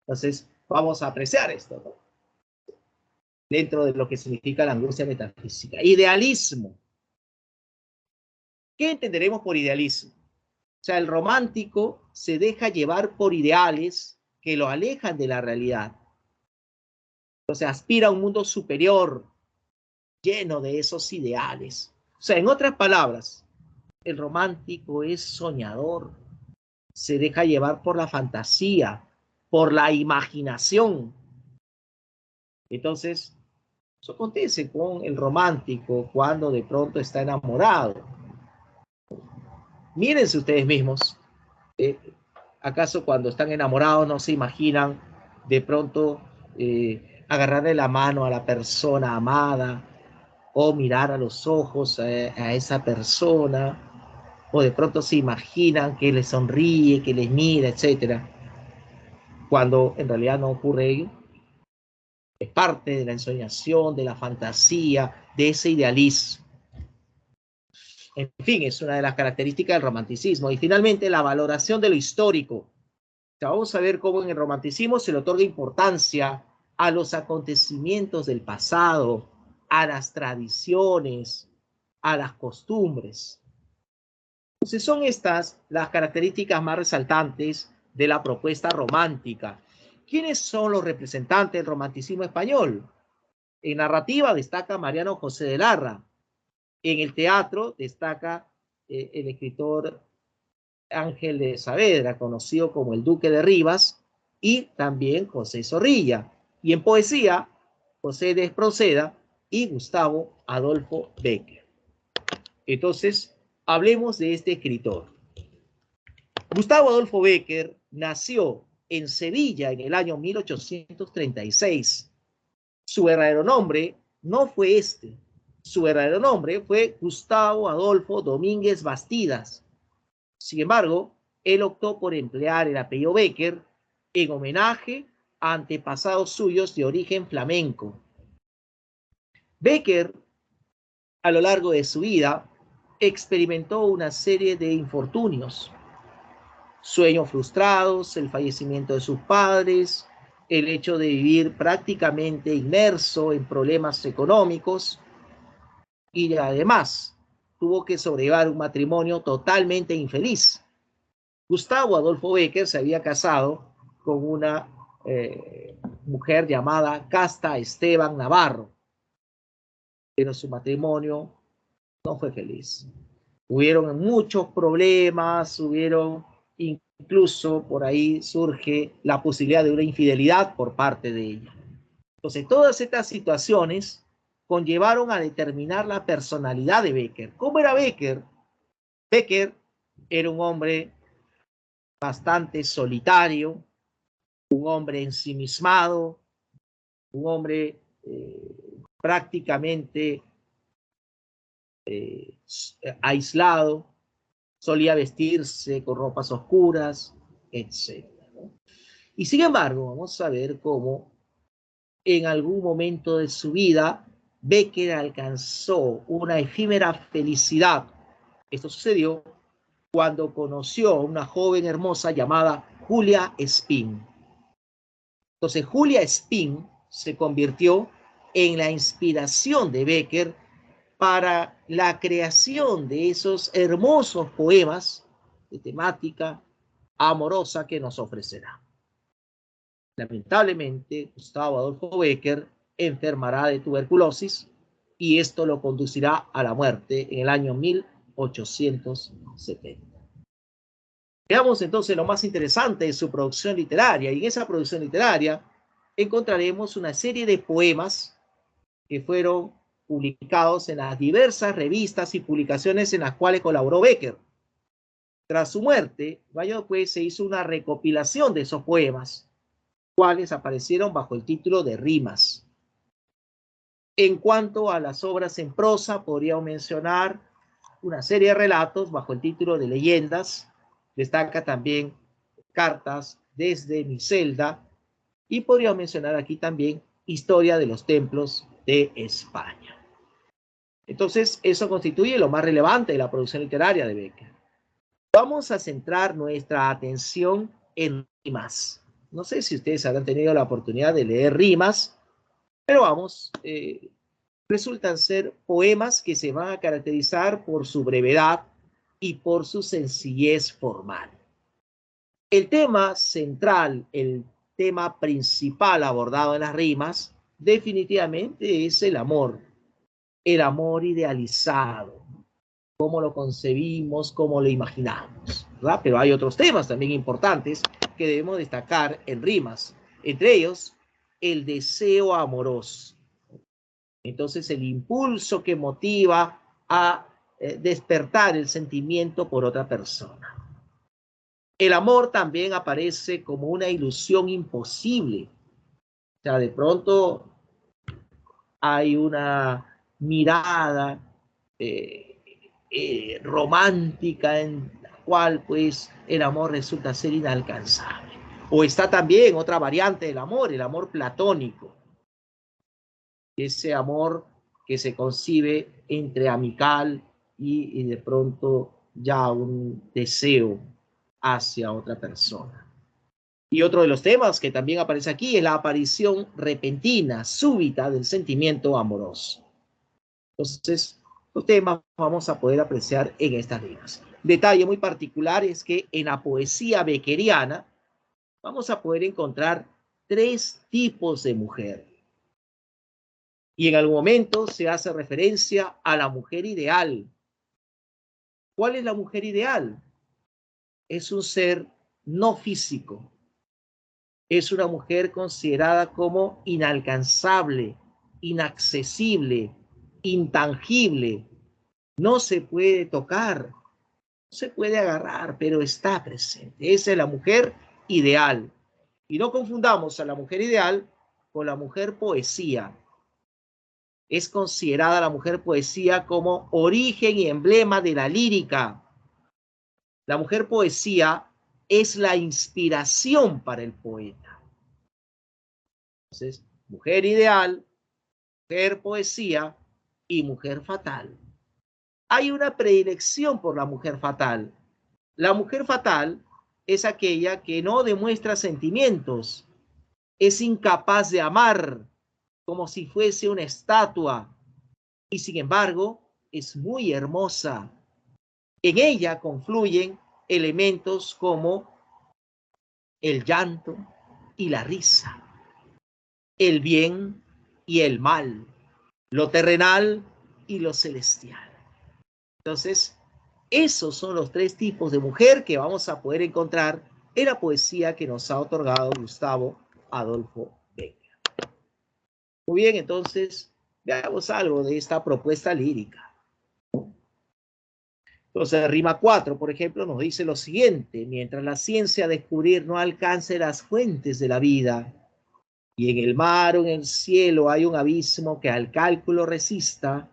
Entonces vamos a apreciar esto, ¿no? Dentro de lo que significa la angustia metafísica. Idealismo. ¿Qué entenderemos por idealismo? O sea, el romántico se deja llevar por ideales que lo alejan de la realidad. O sea, aspira a un mundo superior, lleno de esos ideales. O sea, en otras palabras, el romántico es soñador, se deja llevar por la fantasía, por la imaginación. Entonces, eso acontece con el romántico cuando de pronto está enamorado. Mírense ustedes mismos. Eh, ¿Acaso cuando están enamorados no se imaginan de pronto agarrarle la mano a la persona amada o mirar a los ojos a esa persona? O de pronto se imaginan que les sonríe, que les mira, etcétera, cuando en realidad no ocurre ello. Es parte de la ensoñación, de la fantasía, de ese idealismo. En fin, es una de las características del romanticismo. Y finalmente, la valoración de lo histórico. O sea, vamos a ver cómo en el romanticismo se le otorga importancia a los acontecimientos del pasado, a las tradiciones, a las costumbres. Entonces son estas las características más resaltantes de la propuesta romántica. ¿Quiénes son los representantes del romanticismo español? En narrativa destaca Mariano José de Larra. En el teatro destaca el escritor Ángel de Saavedra, conocido como el Duque de Rivas, y también José Zorrilla. Y en poesía, José de Espronceda y Gustavo Adolfo Bécquer. Entonces, hablemos de este escritor. Gustavo Adolfo Bécquer nació en Sevilla en el año 1836. Su verdadero nombre no fue este. Su verdadero nombre fue Gustavo Adolfo Domínguez Bastidas. Sin embargo, él optó por emplear el apellido Bécquer en homenaje a antepasados suyos de origen flamenco. Bécquer, a lo largo de su vida, experimentó una serie de infortunios, sueños frustrados, el fallecimiento de sus padres, el hecho de vivir prácticamente inmerso en problemas económicos y además tuvo que sobrellevar un matrimonio totalmente infeliz. Gustavo Adolfo Bécquer se había casado con una mujer llamada Casta Esteban Navarro, pero su matrimonio no fue feliz. Hubieron muchos problemas, incluso por ahí surge la posibilidad de una infidelidad por parte de ella. Entonces, todas estas situaciones conllevaron a determinar la personalidad de Bécquer. ¿Cómo era Bécquer? Bécquer era un hombre bastante solitario, un hombre ensimismado, un hombre prácticamente aislado, solía vestirse con ropas oscuras, etc. ¿no? Y sin embargo, vamos a ver cómo en algún momento de su vida Becker alcanzó una efímera felicidad. Esto sucedió cuando conoció a una joven hermosa llamada Julia Spin. Entonces, Julia Spin se convirtió en la inspiración de Becker para la creación de esos hermosos poemas de temática amorosa que nos ofrecerá. Lamentablemente, Gustavo Adolfo Becker enfermará de tuberculosis y esto lo conducirá a la muerte en el año 1870. Veamos entonces lo más interesante de su producción literaria, y en esa producción literaria encontraremos una serie de poemas que fueron publicados en las diversas revistas y publicaciones en las cuales colaboró Becker. Tras su muerte, vaya pues, se hizo una recopilación de esos poemas, cuales aparecieron bajo el título de Rimas. En cuanto a las obras en prosa, podríamos mencionar una serie de relatos bajo el título de Leyendas. Destaca también Cartas desde mi celda, y podríamos mencionar aquí también Historia de los templos de España. Entonces, eso constituye lo más relevante de la producción literaria de Becker. Vamos a centrar nuestra atención en rimas. No sé si ustedes habrán tenido la oportunidad de leer rimas, pero vamos, resultan ser poemas que se van a caracterizar por su brevedad y por su sencillez formal. El tema central, el tema principal abordado en las rimas, definitivamente es el amor idealizado, cómo lo concebimos, cómo lo imaginamos, ¿verdad? Pero hay otros temas también importantes que debemos destacar en rimas, entre ellos el deseo amoroso. Entonces, el impulso que motiva a despertar el sentimiento por otra persona. El amor también aparece como una ilusión imposible. O sea, de pronto hay una mirada romántica en la cual pues el amor resulta ser inalcanzable. O está también otra variante del amor, el amor platónico. Ese amor que se concibe entre amical y de pronto ya un deseo hacia otra persona. Y otro de los temas que también aparece aquí es la aparición repentina, súbita del sentimiento amoroso. Entonces, los temas vamos a poder apreciar en estas rimas. Detalle muy particular es que en la poesía beckeriana vamos a poder encontrar 3 tipos de mujer. Y en algún momento se hace referencia a la mujer ideal. ¿Cuál es la mujer ideal? Es un ser no físico. Es una mujer considerada como inalcanzable, inaccesible, intangible. No se puede tocar, no se puede agarrar, pero está presente. Esa es la mujer ideal. Y no confundamos a la mujer ideal con la mujer poesía. Es considerada la mujer poesía como origen y emblema de la lírica. La mujer poesía es la inspiración para el poeta. Entonces, mujer ideal, mujer poesía y mujer fatal. Hay una predilección por la mujer fatal. La mujer fatal es aquella que no demuestra sentimientos, es incapaz de amar como si fuese una estatua y sin embargo es muy hermosa. En ella confluyen elementos como el llanto y la risa, el bien y el mal, lo terrenal y lo celestial. Entonces, esos son los 3 tipos de mujer que vamos a poder encontrar en la poesía que nos ha otorgado Gustavo Adolfo Becker. Muy bien, entonces, veamos algo de esta propuesta lírica. Entonces, rima 4, por ejemplo, nos dice lo siguiente: mientras la ciencia a descubrir no alcance las fuentes de la vida, y en el mar o en el cielo hay un abismo que al cálculo resista,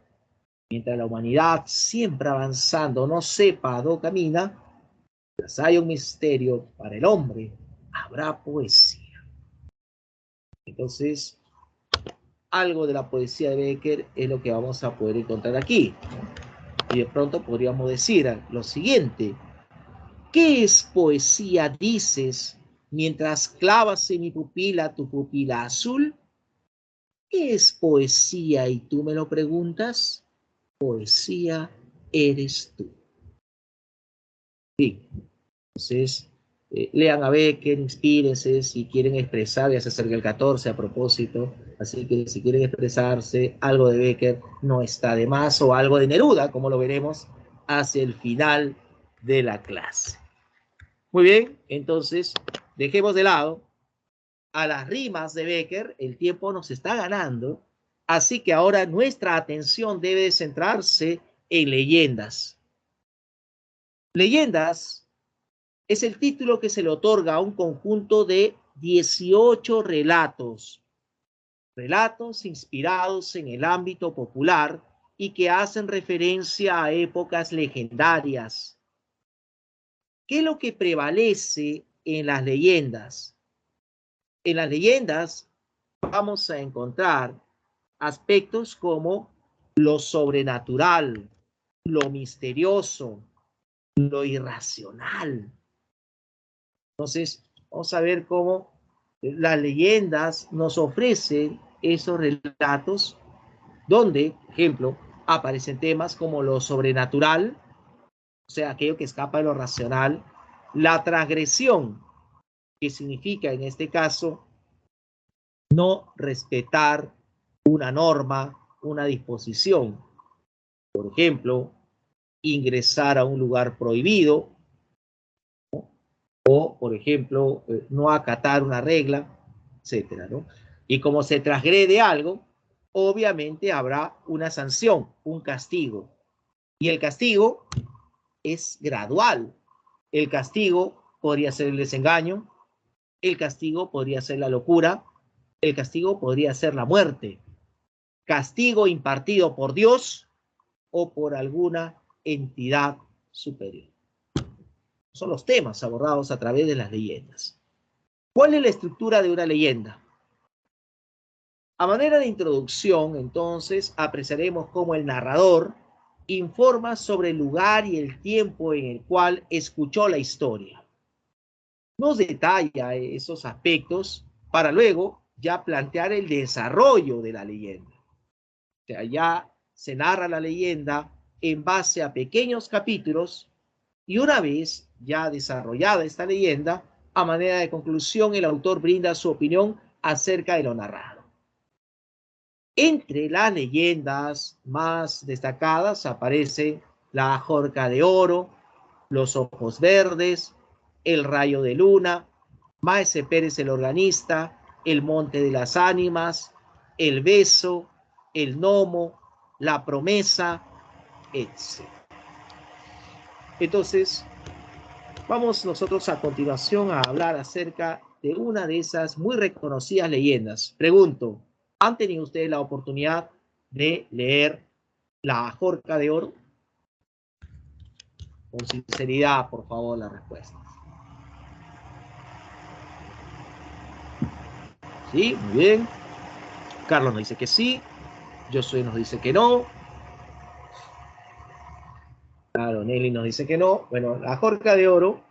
mientras la humanidad siempre avanzando no sepa a dónde camina, Mientras haya un misterio para el hombre, habrá poesía. Entonces, algo de la poesía de Becker es lo que vamos a poder encontrar aquí. Y de pronto podríamos decir lo siguiente: ¿qué es poesía, dices, mientras clavas en mi pupila tu pupila azul? ¿Qué es poesía? Y tú me lo preguntas. Poesía eres tú. Sí. Entonces, lean a Becker, inspírense si quieren expresar, ya se acerca el 14 a propósito, así que si quieren expresarse, algo de Becker no está de más, o algo de Neruda, como lo veremos hacia el final de la clase. Muy bien, entonces dejemos de lado a las rimas de Becker, el tiempo nos está ganando, así que ahora nuestra atención debe centrarse en leyendas. Leyendas es el título que se le otorga a un conjunto de 18 relatos, relatos inspirados en el ámbito popular y que hacen referencia a épocas legendarias. ¿Qué es lo que prevalece en las leyendas? En las leyendas vamos a encontrar aspectos como lo sobrenatural, lo misterioso, lo irracional. Entonces, vamos a ver cómo las leyendas nos ofrecen esos relatos donde, por ejemplo, aparecen temas como lo sobrenatural, o sea, aquello que escapa de lo racional, la transgresión, que significa en este caso no respetar una norma, una disposición. Por ejemplo, ingresar a un lugar prohibido, o, por ejemplo, no acatar una regla, etcétera, ¿no? Y como se transgrede algo, obviamente habrá una sanción, un castigo. Y el castigo es gradual. El castigo podría ser el desengaño, el castigo podría ser la locura, el castigo podría ser la muerte. Castigo impartido por Dios o por alguna entidad superior. Son los temas abordados a través de las leyendas. ¿Cuál es la estructura de una leyenda? A manera de introducción, entonces, apreciaremos cómo el narrador informa sobre el lugar y el tiempo en el cual escuchó la historia. Nos detalla esos aspectos para luego ya plantear el desarrollo de la leyenda. O sea, ya se narra la leyenda en base a pequeños capítulos y una vez ya desarrollada esta leyenda, a manera de conclusión, el autor brinda su opinión acerca de lo narrado. Entre las leyendas más destacadas aparece la Jorca de Oro, los Ojos Verdes, el Rayo de Luna, Maese Pérez el Organista, el Monte de las Ánimas, el Beso, el Gnomo, la Promesa, etc. Entonces, vamos nosotros a continuación a hablar acerca de una de esas muy reconocidas leyendas. Pregunto, ¿han tenido ustedes la oportunidad de leer La Jorca de Oro? Con sinceridad, por favor, la respuesta. Sí, muy bien. Carlos nos dice que sí. Josué nos dice que no. Claro, Nelly nos dice que no. Bueno, La Jorca de Oro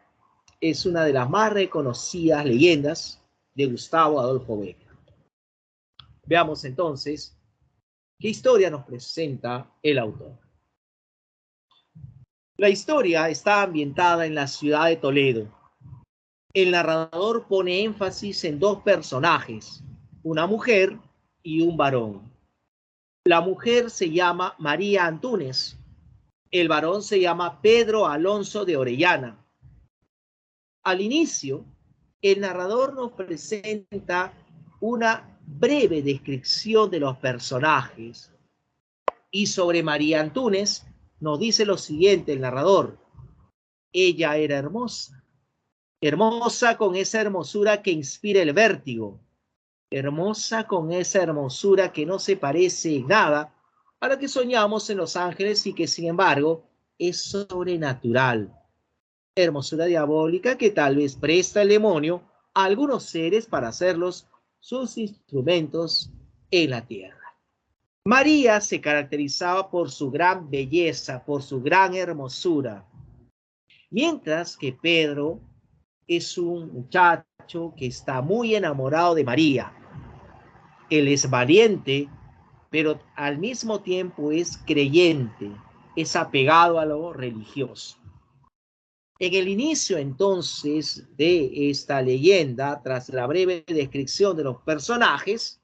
es una de las más reconocidas leyendas de Gustavo Adolfo Bécquer. Veamos entonces qué historia nos presenta el autor. La historia está ambientada en la ciudad de Toledo. El narrador pone énfasis en dos personajes, una mujer y un varón. La mujer se llama María Antúnez. El varón se llama Pedro Alonso de Orellana. Al inicio, el narrador nos presenta una breve descripción de los personajes. Y sobre María Antúnez nos dice lo siguiente el narrador: ella era hermosa, hermosa con esa hermosura que inspira el vértigo, hermosa con esa hermosura que no se parece en nada a lo que soñamos en los ángeles y que sin embargo es sobrenatural. hermosura diabólica que tal vez presta el demonio a algunos seres para hacerlos sus instrumentos en la tierra. María se caracterizaba por su gran belleza, por su gran hermosura, mientras que Pedro es un muchacho que está muy enamorado de María. Él es valiente, pero al mismo tiempo es creyente, es apegado a lo religioso. En el inicio entonces de esta leyenda, tras la breve descripción de los personajes,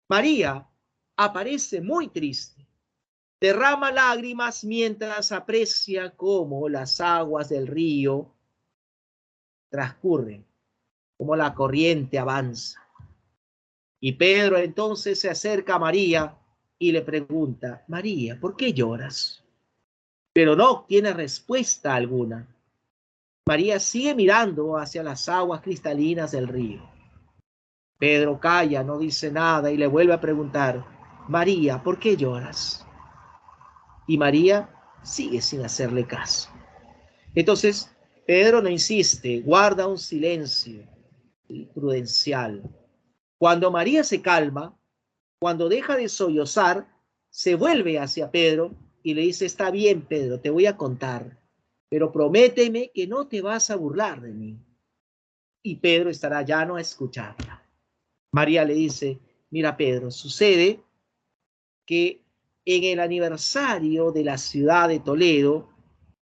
María aparece muy triste, derrama lágrimas mientras aprecia cómo las aguas del río transcurren, cómo la corriente avanza. Y Pedro entonces se acerca a María y le pregunta: María, ¿por qué lloras? Pero no obtiene respuesta alguna. María sigue mirando hacia las aguas cristalinas del río. Pedro calla, no dice nada y le vuelve a preguntar: María, ¿por qué lloras? Y María sigue sin hacerle caso. Entonces, Pedro no insiste, guarda un silencio prudencial. Cuando María se calma, cuando deja de sollozar, se vuelve hacia Pedro y le dice: está bien, Pedro, te voy a contar, pero prométeme que no te vas a burlar de mí. Y Pedro estará llano a escucharla. María le dice: mira, Pedro, sucede que en el aniversario de la ciudad de Toledo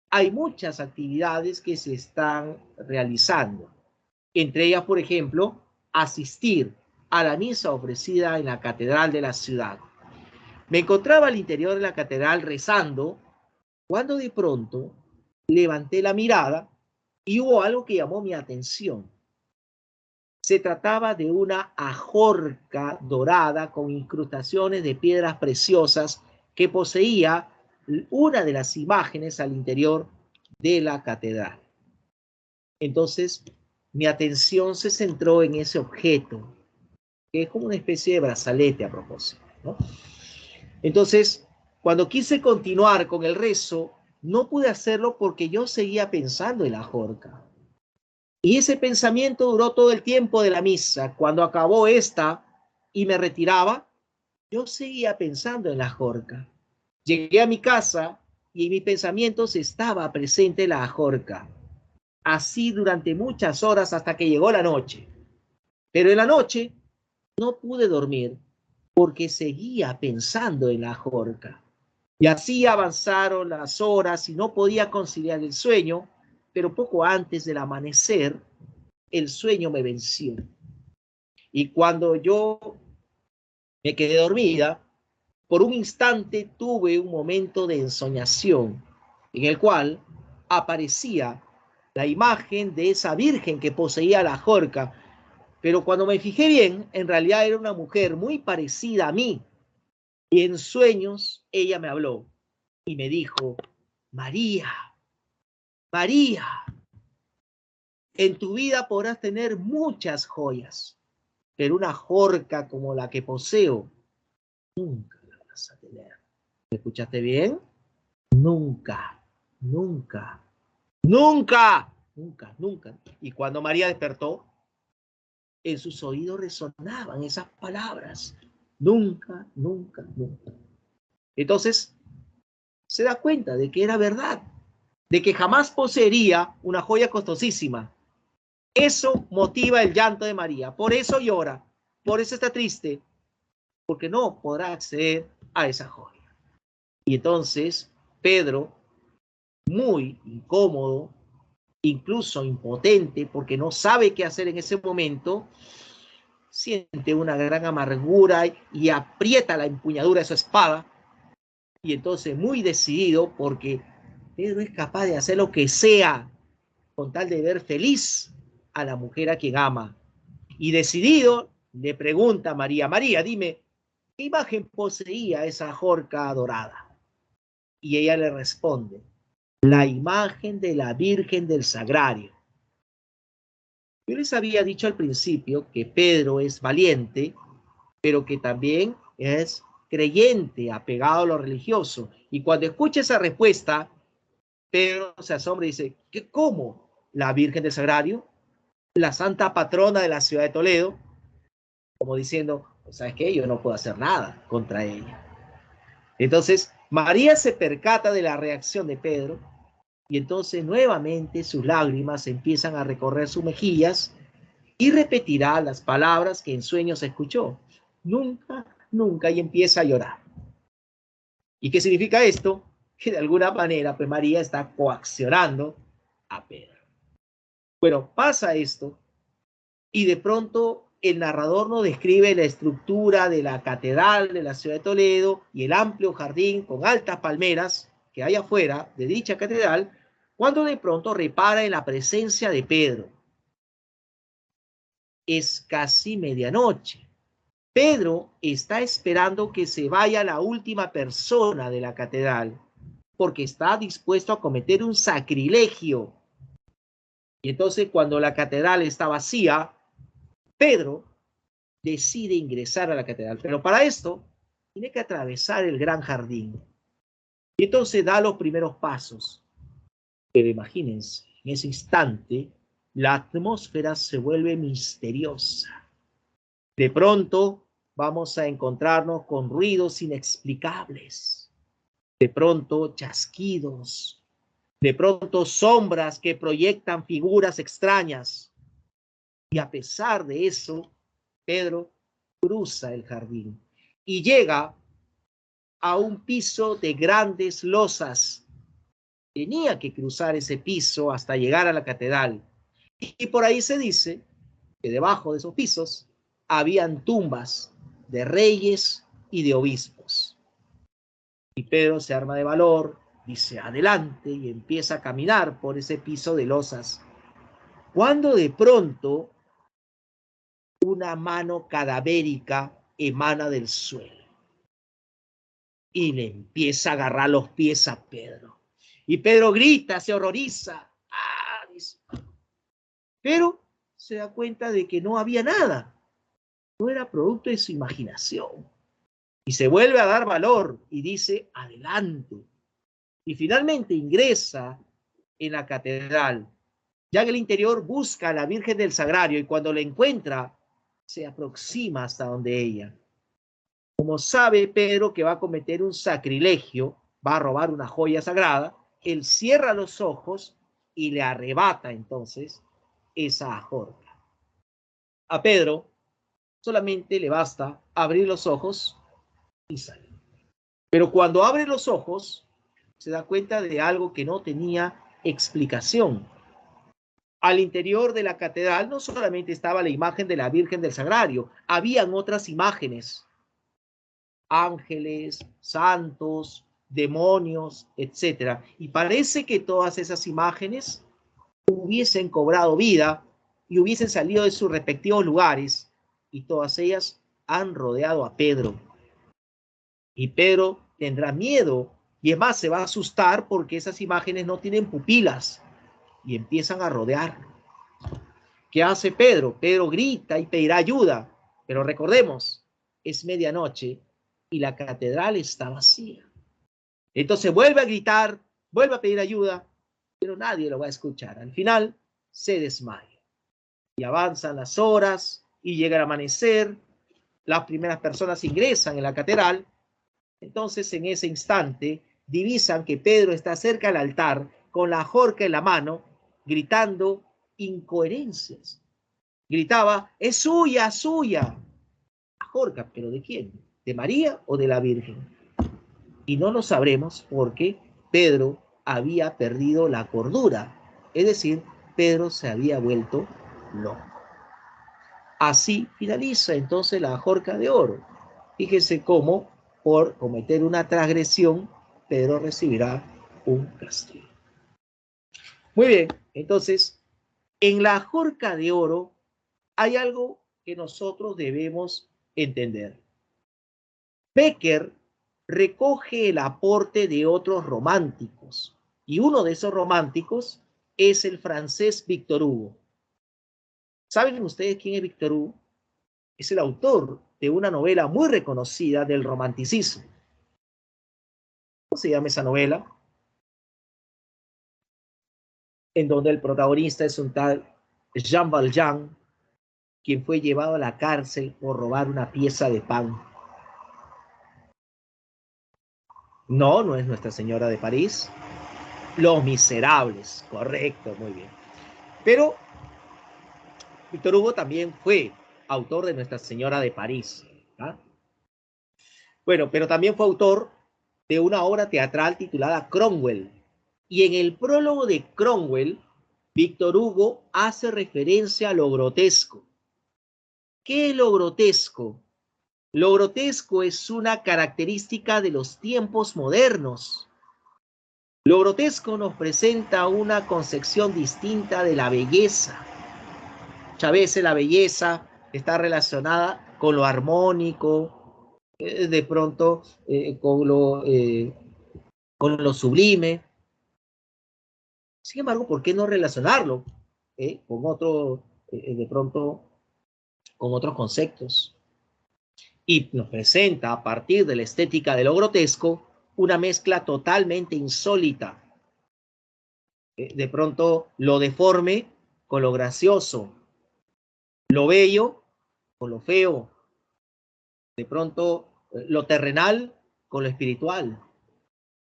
hay muchas actividades que se están realizando. Entre ellas, por ejemplo, asistir a la misa ofrecida en la catedral de la ciudad. Me encontraba al interior de la catedral rezando cuando de pronto levanté la mirada y hubo algo que llamó mi atención. Se trataba de una ajorca dorada con incrustaciones de piedras preciosas que poseía una de las imágenes al interior de la catedral. Entonces, mi atención se centró en ese objeto, que es como una especie de brazalete a propósito, ¿no? Entonces, cuando quise continuar con el rezo, no pude hacerlo porque yo seguía pensando en la ajorca. Y ese pensamiento duró todo el tiempo de la misa. Cuando acabó esta y me retiraba, yo seguía pensando en la ajorca. Llegué a mi casa y en mis pensamientos estaba presente la ajorca. Así durante muchas horas hasta que llegó la noche. Pero en la noche no pude dormir porque seguía pensando en la ajorca. Y así avanzaron las horas y no podía conciliar el sueño, pero poco antes del amanecer, el sueño me venció. Y cuando yo me quedé dormida, por un instante tuve un momento de ensoñación en el cual aparecía la imagen de esa virgen que poseía la ajorca. Pero cuando me fijé bien, en realidad era una mujer muy parecida a mí. Y en sueños ella me habló y me dijo: María, María, en tu vida podrás tener muchas joyas, pero una ajorca como la que poseo, nunca la vas a tener. ¿Me escuchaste bien? Nunca, nunca, nunca, nunca, nunca. Y cuando María despertó, en sus oídos resonaban esas palabras: nunca, nunca, nunca. Entonces, se da cuenta de que era verdad, de que jamás poseería una joya costosísima. Eso motiva el llanto de María. Por eso llora, por eso está triste, porque no podrá acceder a esa joya. Y entonces Pedro, muy incómodo, incluso impotente, porque no sabe qué hacer en ese momento, siente una gran amargura y aprieta la empuñadura de su espada. Y entonces, muy decidido, porque Pedro es capaz de hacer lo que sea con tal de ver feliz a la mujer a quien ama. Y decidido, le pregunta a María: María, dime, ¿qué imagen poseía esa ajorca dorada? Y ella le responde: la imagen de la Virgen del Sagrario. Yo les había dicho al principio que Pedro es valiente, pero que también es creyente, apegado a lo religioso. Y cuando escucha esa respuesta, Pedro se asombra y dice, ¿qué, cómo? ¿La Virgen del Sagrario? ¿La santa patrona de la ciudad de Toledo? Como diciendo, ¿sabes qué? Yo no puedo hacer nada contra ella. Entonces, María se percata de la reacción de Pedro y entonces nuevamente sus lágrimas empiezan a recorrer sus mejillas y repetirá las palabras que en sueños escuchó. Nunca, nunca, y empieza a llorar. ¿Y qué significa esto? Que de alguna manera, pues María está coaccionando a Pedro. Bueno, pasa esto y de pronto el narrador nos describe la estructura de la catedral de la ciudad de Toledo y el amplio jardín con altas palmeras que hay afuera de dicha catedral, cuando de pronto repara en la presencia de Pedro. Es casi medianoche. Pedro está esperando que se vaya la última persona de la catedral, porque está dispuesto a cometer un sacrilegio. Y entonces, cuando la catedral está vacía, Pedro decide ingresar a la catedral. Pero para esto, tiene que atravesar el gran jardín. Y entonces da los primeros pasos. Pero imagínense, en ese instante, la atmósfera se vuelve misteriosa. De pronto, vamos a encontrarnos con ruidos inexplicables. De pronto, chasquidos. De pronto, sombras que proyectan figuras extrañas. Y a pesar de eso, Pedro cruza el jardín y llega a un piso de grandes losas. Tenía que cruzar ese piso hasta llegar a la catedral. Y por ahí se dice que debajo de esos pisos habían tumbas de reyes y de obispos. Y Pedro se arma de valor, dice adelante y empieza a caminar por ese piso de losas. Cuando de pronto una mano cadavérica emana del suelo y le empieza a agarrar los pies a Pedro. Y Pedro grita, se horroriza. ¡Ah! Dice. Pero se da cuenta de que no había nada. No era producto de su imaginación. Y se vuelve a dar valor y dice, adelante. Y finalmente ingresa en la catedral. Ya en el interior busca a la Virgen del Sagrario y cuando la encuentra, se aproxima hasta donde ella. Como sabe Pedro que va a cometer un sacrilegio, va a robar una joya sagrada, él cierra los ojos y le arrebata entonces esa ajorca. A Pedro solamente le basta abrir los ojos y salir. Pero cuando abre los ojos, se da cuenta de algo que no tenía explicación. Al interior de la catedral no solamente estaba la imagen de la Virgen del Sagrario, habían otras imágenes, ángeles, santos, demonios, etcétera. Y parece que todas esas imágenes hubiesen cobrado vida y hubiesen salido de sus respectivos lugares, y todas ellas han rodeado a Pedro. Y Pedro tendrá miedo y es más, se va a asustar porque esas imágenes no tienen pupilas y empiezan a rodearlo. ¿Qué hace Pedro? Pedro grita y pedirá ayuda, pero recordemos, es medianoche y la catedral está vacía. Entonces vuelve a gritar, vuelve a pedir ayuda, pero nadie lo va a escuchar. Al final se desmaya. Y avanzan las horas y llega el amanecer. Las primeras personas ingresan en la catedral. Entonces en ese instante divisan que Pedro está cerca al altar con la ajorca en la mano, gritando incoherencias. Gritaba, es suya, suya. Ajorca, ¿pero de quién? ¿De María o de la Virgen? Y no lo sabremos porque Pedro había perdido la cordura. Es decir, Pedro se había vuelto loco. Así finaliza entonces la ajorca de oro. Fíjese cómo por cometer una transgresión, Pedro recibirá un castigo. Muy bien, entonces, en la ajorca de oro hay algo que nosotros debemos entender. Becker recoge el aporte de otros románticos, y uno de esos románticos es el francés Victor Hugo. ¿Saben ustedes quién es Victor Hugo? Es el autor de una novela muy reconocida del romanticismo. ¿Cómo se llama esa novela? en donde el protagonista es un tal Jean Valjean, quien fue llevado a la cárcel por robar una pieza de pan. No, no es Nuestra Señora de París. Los Miserables, correcto, muy bien. Pero Víctor Hugo también fue autor de Nuestra Señora de París. ¿Ah? Bueno, pero también fue autor de una obra teatral titulada Cromwell. Y en el prólogo de Cromwell, Víctor Hugo hace referencia a lo grotesco. ¿Qué es lo grotesco? Lo grotesco es una característica de los tiempos modernos. Lo grotesco nos presenta una concepción distinta de la belleza. Muchas veces la belleza está relacionada con lo armónico, de pronto con lo sublime. Sin embargo, ¿por qué no relacionarlo con otro, de pronto, con otros conceptos? Y nos presenta, a partir de la estética de lo grotesco, una mezcla totalmente insólita. De pronto, lo deforme con lo gracioso, lo bello con lo feo, de pronto lo terrenal con lo espiritual,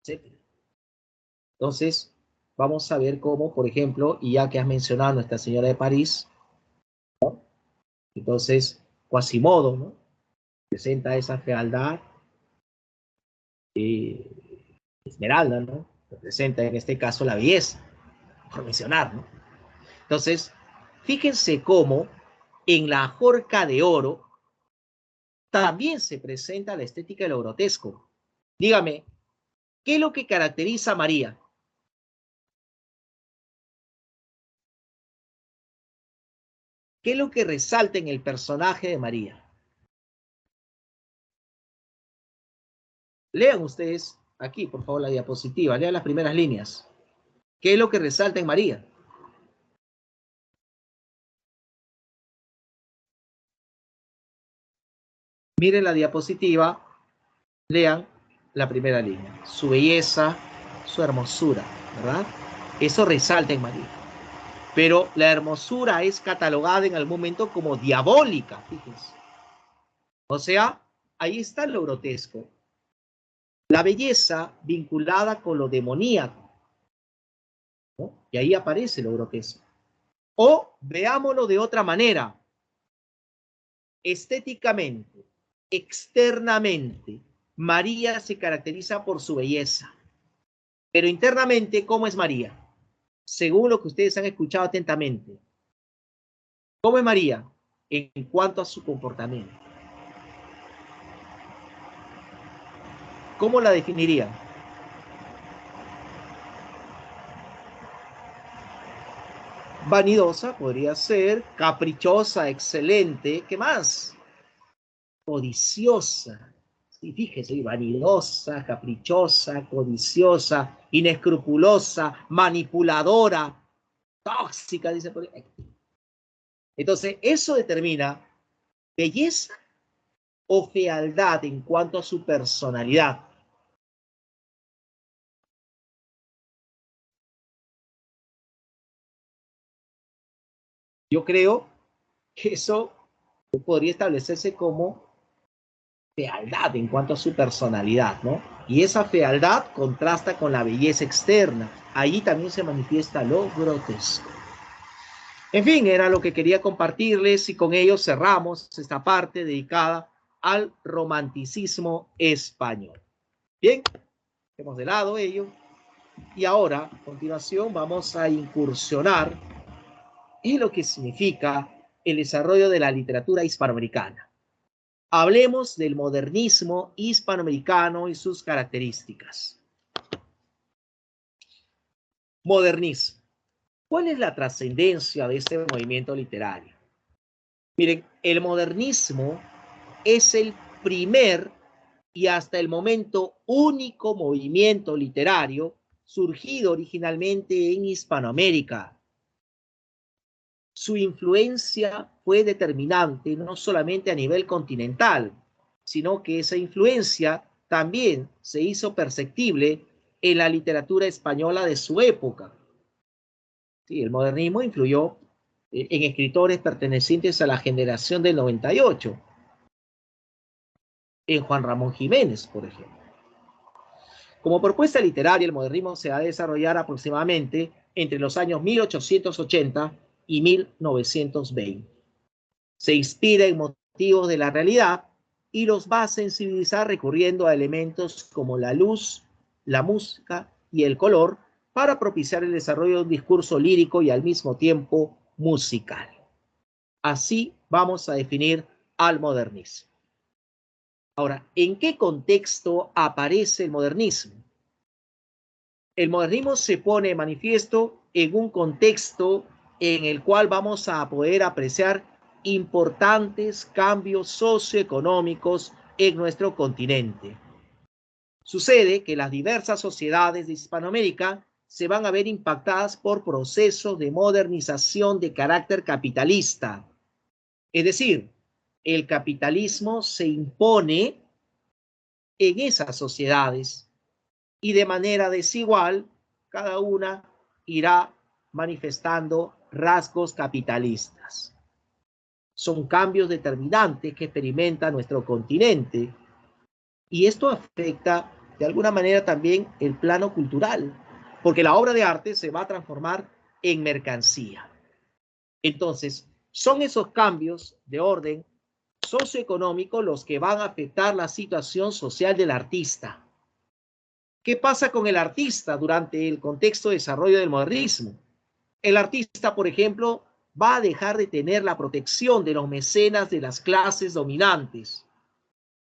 etc. Entonces, vamos a ver cómo, por ejemplo, y ya que has mencionado a Nuestra Señora de París, ¿no? Entonces, Quasimodo, ¿no? Presenta esa fealdad, Esmeralda, ¿no? Representa en este caso la belleza, por mencionar, ¿no? Entonces, fíjense cómo en la Jorca de Oro también se presenta la estética de lo grotesco. Dígame, ¿qué es lo que caracteriza a María? ¿Qué es lo que resalta en el personaje de María? Lean ustedes aquí, por favor, la diapositiva. Lean las primeras líneas. ¿Qué es lo que resalta en María? Miren la diapositiva, lean la primera línea. Su belleza, su hermosura, ¿verdad? Eso resalta en María. Pero la hermosura es catalogada en algún momento como diabólica, fíjense. O sea, ahí está lo grotesco. La belleza vinculada con lo demoníaco, ¿no? Y ahí aparece lo grotesco. O veámoslo de otra manera. Estéticamente, externamente, María se caracteriza por su belleza. Pero internamente, ¿cómo es María? Según lo que ustedes han escuchado atentamente. ¿Cómo es María en cuanto a su comportamiento? ¿Cómo la definirían? Vanidosa podría ser, caprichosa, excelente. ¿Qué más? Codiciosa. Sí, fíjese, vanidosa, caprichosa, codiciosa, inescrupulosa, manipuladora, tóxica, dice por ahí. Entonces, eso determina belleza o fealdad en cuanto a su personalidad. Yo creo que eso podría establecerse como fealdad en cuanto a su personalidad, ¿no? Y esa fealdad contrasta con la belleza externa. Allí también se manifiesta lo grotesco. En fin, era lo que quería compartirles y con ello cerramos esta parte dedicada al romanticismo español. Bien, dejemos de lado ello y ahora, a continuación, vamos a incursionar en lo que significa el desarrollo de la literatura hispanoamericana. Hablemos del modernismo hispanoamericano y sus características. Modernismo. ¿Cuál es la trascendencia de este movimiento literario? Miren, el modernismo es el primer y hasta el momento único movimiento literario surgido originalmente en Hispanoamérica. Su influencia fue determinante no solamente a nivel continental, sino que esa influencia también se hizo perceptible en la literatura española de su época. Sí, el modernismo influyó en escritores pertenecientes a la generación del 98, en Juan Ramón Jiménez, por ejemplo. Como propuesta literaria, el modernismo se va a desarrollar aproximadamente entre los años 1880 y 1920. Se inspira en motivos de la realidad y los va a sensibilizar recurriendo a elementos como la luz, la música y el color para propiciar el desarrollo de un discurso lírico y al mismo tiempo musical. Así vamos a definir al modernismo. Ahora, ¿en qué contexto aparece el modernismo? El modernismo se pone de manifiesto en un contexto en el cual vamos a poder apreciar importantes cambios socioeconómicos en nuestro continente. Sucede que las diversas sociedades de Hispanoamérica se van a ver impactadas por procesos de modernización de carácter capitalista. Es decir, el capitalismo se impone en esas sociedades y de manera desigual, cada una irá manifestando rasgos capitalistas. Son cambios determinantes que experimenta nuestro continente y esto afecta de alguna manera también el plano cultural, porque la obra de arte se va a transformar en mercancía. Entonces, son esos cambios de orden socioeconómico los que van a afectar la situación social del artista. ¿Qué pasa con el artista durante el contexto de desarrollo del modernismo? El artista, por ejemplo, va a dejar de tener la protección de los mecenas de las clases dominantes.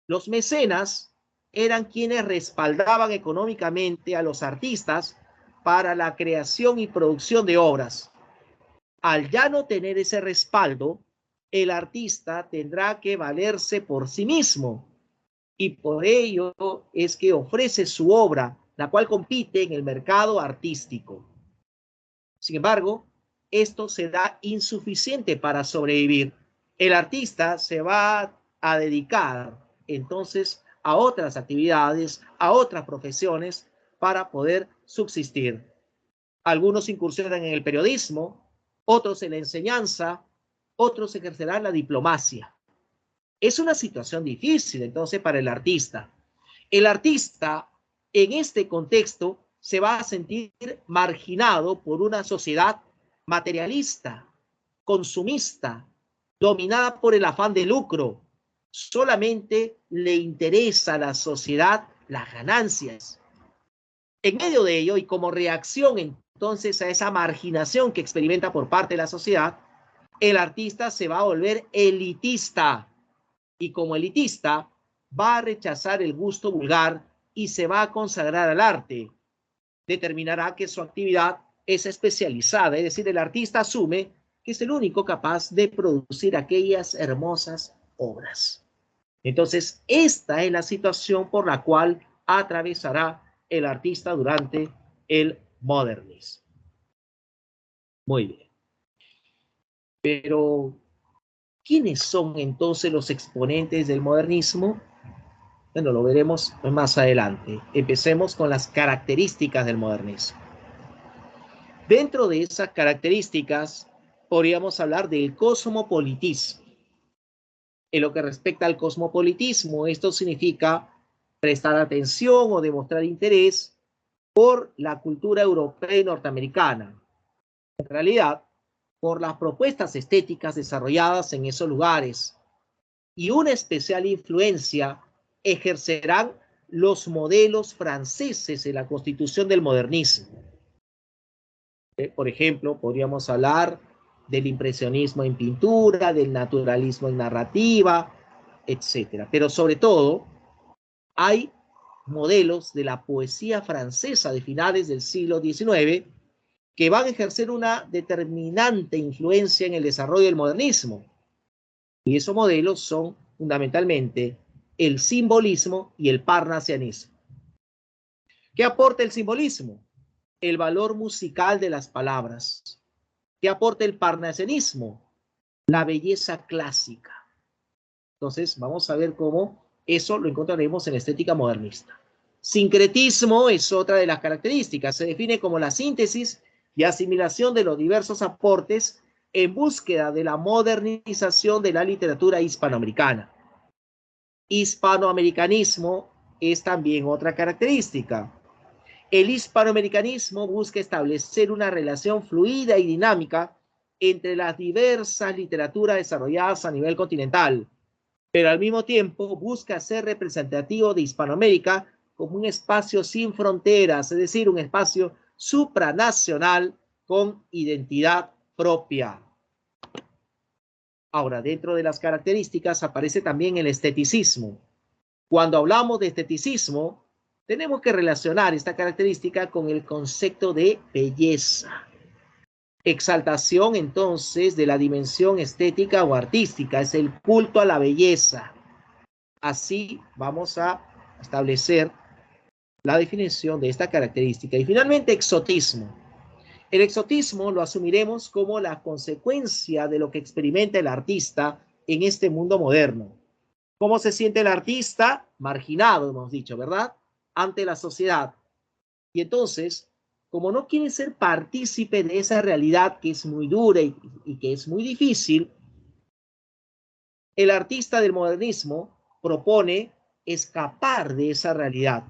Los mecenas eran quienes respaldaban económicamente a los artistas para la creación y producción de obras. Al ya no tener ese respaldo, el artista tendrá que valerse por sí mismo y por ello es que ofrece su obra, la cual compite en el mercado artístico. Sin embargo, esto será insuficiente para sobrevivir. El artista se va a dedicar entonces a otras actividades, a otras profesiones para poder subsistir. Algunos incursionan en el periodismo, otros en la enseñanza, otros ejercerán la diplomacia. Es una situación difícil entonces para el artista. El artista en este contexto se va a sentir marginado por una sociedad materialista, consumista, dominada por el afán de lucro. Solamente le interesa a la sociedad las ganancias. En medio de ello y como reacción entonces a esa marginación que experimenta por parte de la sociedad, el artista se va a volver elitista y como elitista va a rechazar el gusto vulgar y se va a consagrar al arte. Determinará que su actividad es especializada, es decir, el artista asume que es el único capaz de producir aquellas hermosas obras. Entonces, esta es la situación por la cual atravesará el artista durante el modernismo. Muy bien. Pero, ¿quiénes son entonces los exponentes del modernismo? Bueno, lo veremos más adelante. Empecemos con las características del modernismo. Dentro de esas características, podríamos hablar del cosmopolitismo. En lo que respecta al cosmopolitismo, esto significa prestar atención o demostrar interés por la cultura europea y norteamericana. En realidad, por las propuestas estéticas desarrolladas en esos lugares y una especial influencia ejercerán los modelos franceses en la constitución del modernismo. Por ejemplo, podríamos hablar del impresionismo en pintura, del naturalismo en narrativa, etc. Pero sobre todo, hay modelos de la poesía francesa de finales del siglo XIX que van a ejercer una determinante influencia en el desarrollo del modernismo. Y esos modelos son fundamentalmente el simbolismo y el parnasianismo. ¿Qué aporta el simbolismo? El valor musical de las palabras. ¿Qué aporta el parnasianismo? La belleza clásica. Entonces, vamos a ver cómo eso lo encontraremos en la estética modernista. Sincretismo es otra de las características. Se define como la síntesis y asimilación de los diversos aportes en búsqueda de la modernización de la literatura hispanoamericana. Hispanoamericanismo es también otra característica. El hispanoamericanismo busca establecer una relación fluida y dinámica entre las diversas literaturas desarrolladas a nivel continental, pero al mismo tiempo busca ser representativo de Hispanoamérica como un espacio sin fronteras, es decir, un espacio supranacional con identidad propia. Ahora, dentro de las características aparece también el esteticismo. Cuando hablamos de esteticismo, tenemos que relacionar esta característica con el concepto de belleza. Exaltación, entonces, de la dimensión estética o artística, es el culto a la belleza. Así vamos a establecer la definición de esta característica. Y finalmente, exotismo. El exotismo lo asumiremos como la consecuencia de lo que experimenta el artista en este mundo moderno. ¿Cómo se siente el artista? Marginado, hemos dicho, ¿verdad? Ante la sociedad. Y entonces, como no quiere ser partícipe de esa realidad que es muy dura y que es muy difícil, el artista del modernismo propone escapar de esa realidad,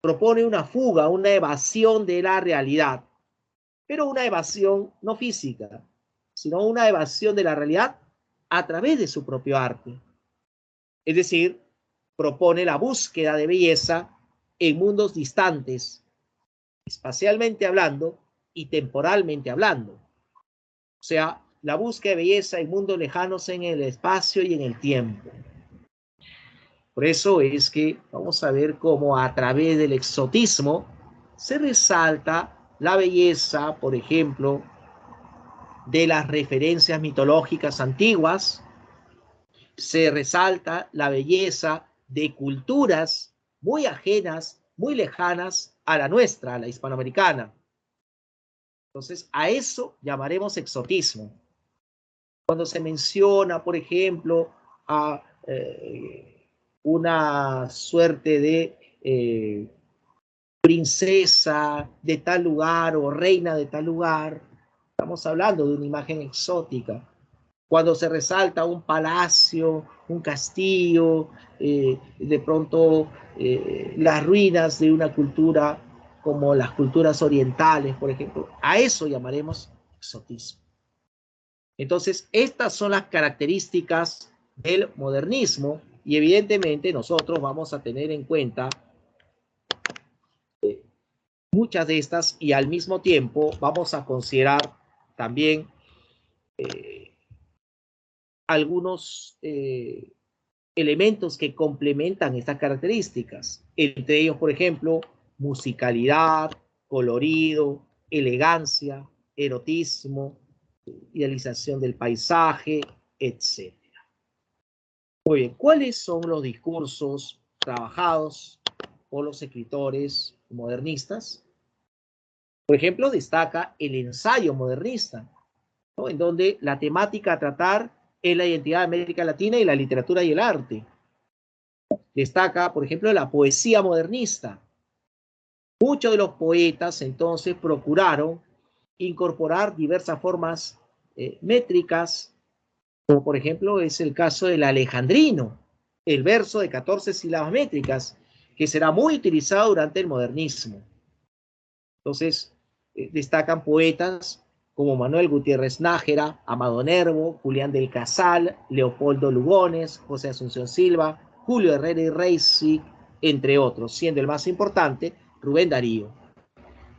propone una fuga, una evasión de la realidad, pero una evasión no física, sino una evasión de la realidad a través de su propio arte. Es decir, propone la búsqueda de belleza en mundos distantes, espacialmente hablando y temporalmente hablando. O sea, la búsqueda de belleza en mundos lejanos en el espacio y en el tiempo. Por eso es que vamos a ver cómo a través del exotismo se resalta la belleza, por ejemplo, de las referencias mitológicas antiguas, se resalta la belleza de culturas muy ajenas, muy lejanas a la nuestra, a la hispanoamericana. Entonces, a eso llamaremos exotismo. Cuando se menciona, por ejemplo, a una suerte de princesa de tal lugar o reina de tal lugar, estamos hablando de una imagen exótica. Cuando se resalta un palacio, un castillo, de pronto las ruinas de una cultura como las culturas orientales, por ejemplo, a eso llamaremos exotismo. Entonces, estas son las características del modernismo y evidentemente nosotros vamos a tener en cuenta muchas de estas y al mismo tiempo vamos a considerar también algunos elementos que complementan estas características. Entre ellos, por ejemplo, musicalidad, colorido, elegancia, erotismo, idealización del paisaje, etc. Muy bien, ¿cuáles son los discursos trabajados por los escritores modernistas? Por ejemplo, destaca el ensayo modernista, ¿no? En donde la temática a tratar es la identidad de América Latina y la literatura y el arte. Destaca, por ejemplo, la poesía modernista. Muchos de los poetas entonces procuraron incorporar diversas formas métricas, como por ejemplo es el caso del alejandrino, el verso de 14 sílabas métricas, que será muy utilizado durante el modernismo. Entonces, destacan poetas como Manuel Gutiérrez Nájera, Amado Nervo, Julián del Casal, Leopoldo Lugones, José Asunción Silva, Julio Herrera y Reisig, entre otros, siendo el más importante Rubén Darío.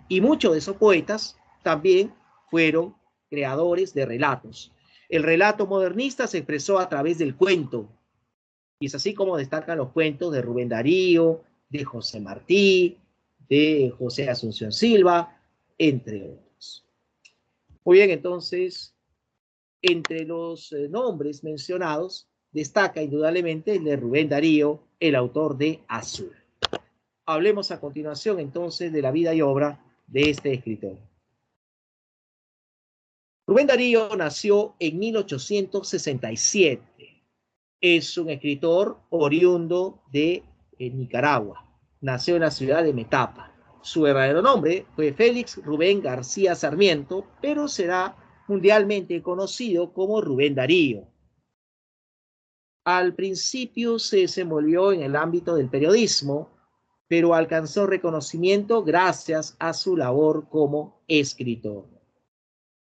Y muchos de esos poetas también fueron creadores de relatos. El relato modernista se expresó a través del cuento, y es así como destacan los cuentos de Rubén Darío, de José Martí, de José Asunción Silva, entre otros. Muy bien, entonces, entre los nombres mencionados, destaca indudablemente el de Rubén Darío, el autor de Azul. Hablemos a continuación entonces de la vida y obra de este escritor. Rubén Darío nació en 1867. Es un escritor oriundo de Nicaragua. Nació en la ciudad de Metapa. Su verdadero nombre fue Félix Rubén García Sarmiento, pero será mundialmente conocido como Rubén Darío. Al principio se desenvolvió en el ámbito del periodismo, pero alcanzó reconocimiento gracias a su labor como escritor.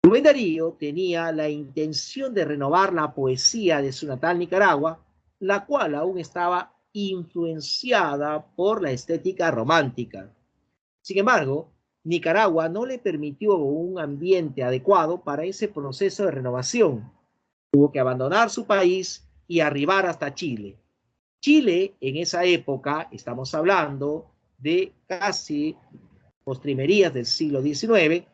Rubén Darío tenía la intención de renovar la poesía de su natal Nicaragua, la cual aún estaba influenciada por la estética romántica. Sin embargo, Nicaragua no le permitió un ambiente adecuado para ese proceso de renovación. Tuvo que abandonar su país y arribar hasta Chile. Chile, en esa época, estamos hablando de casi postrimerías del siglo XIX,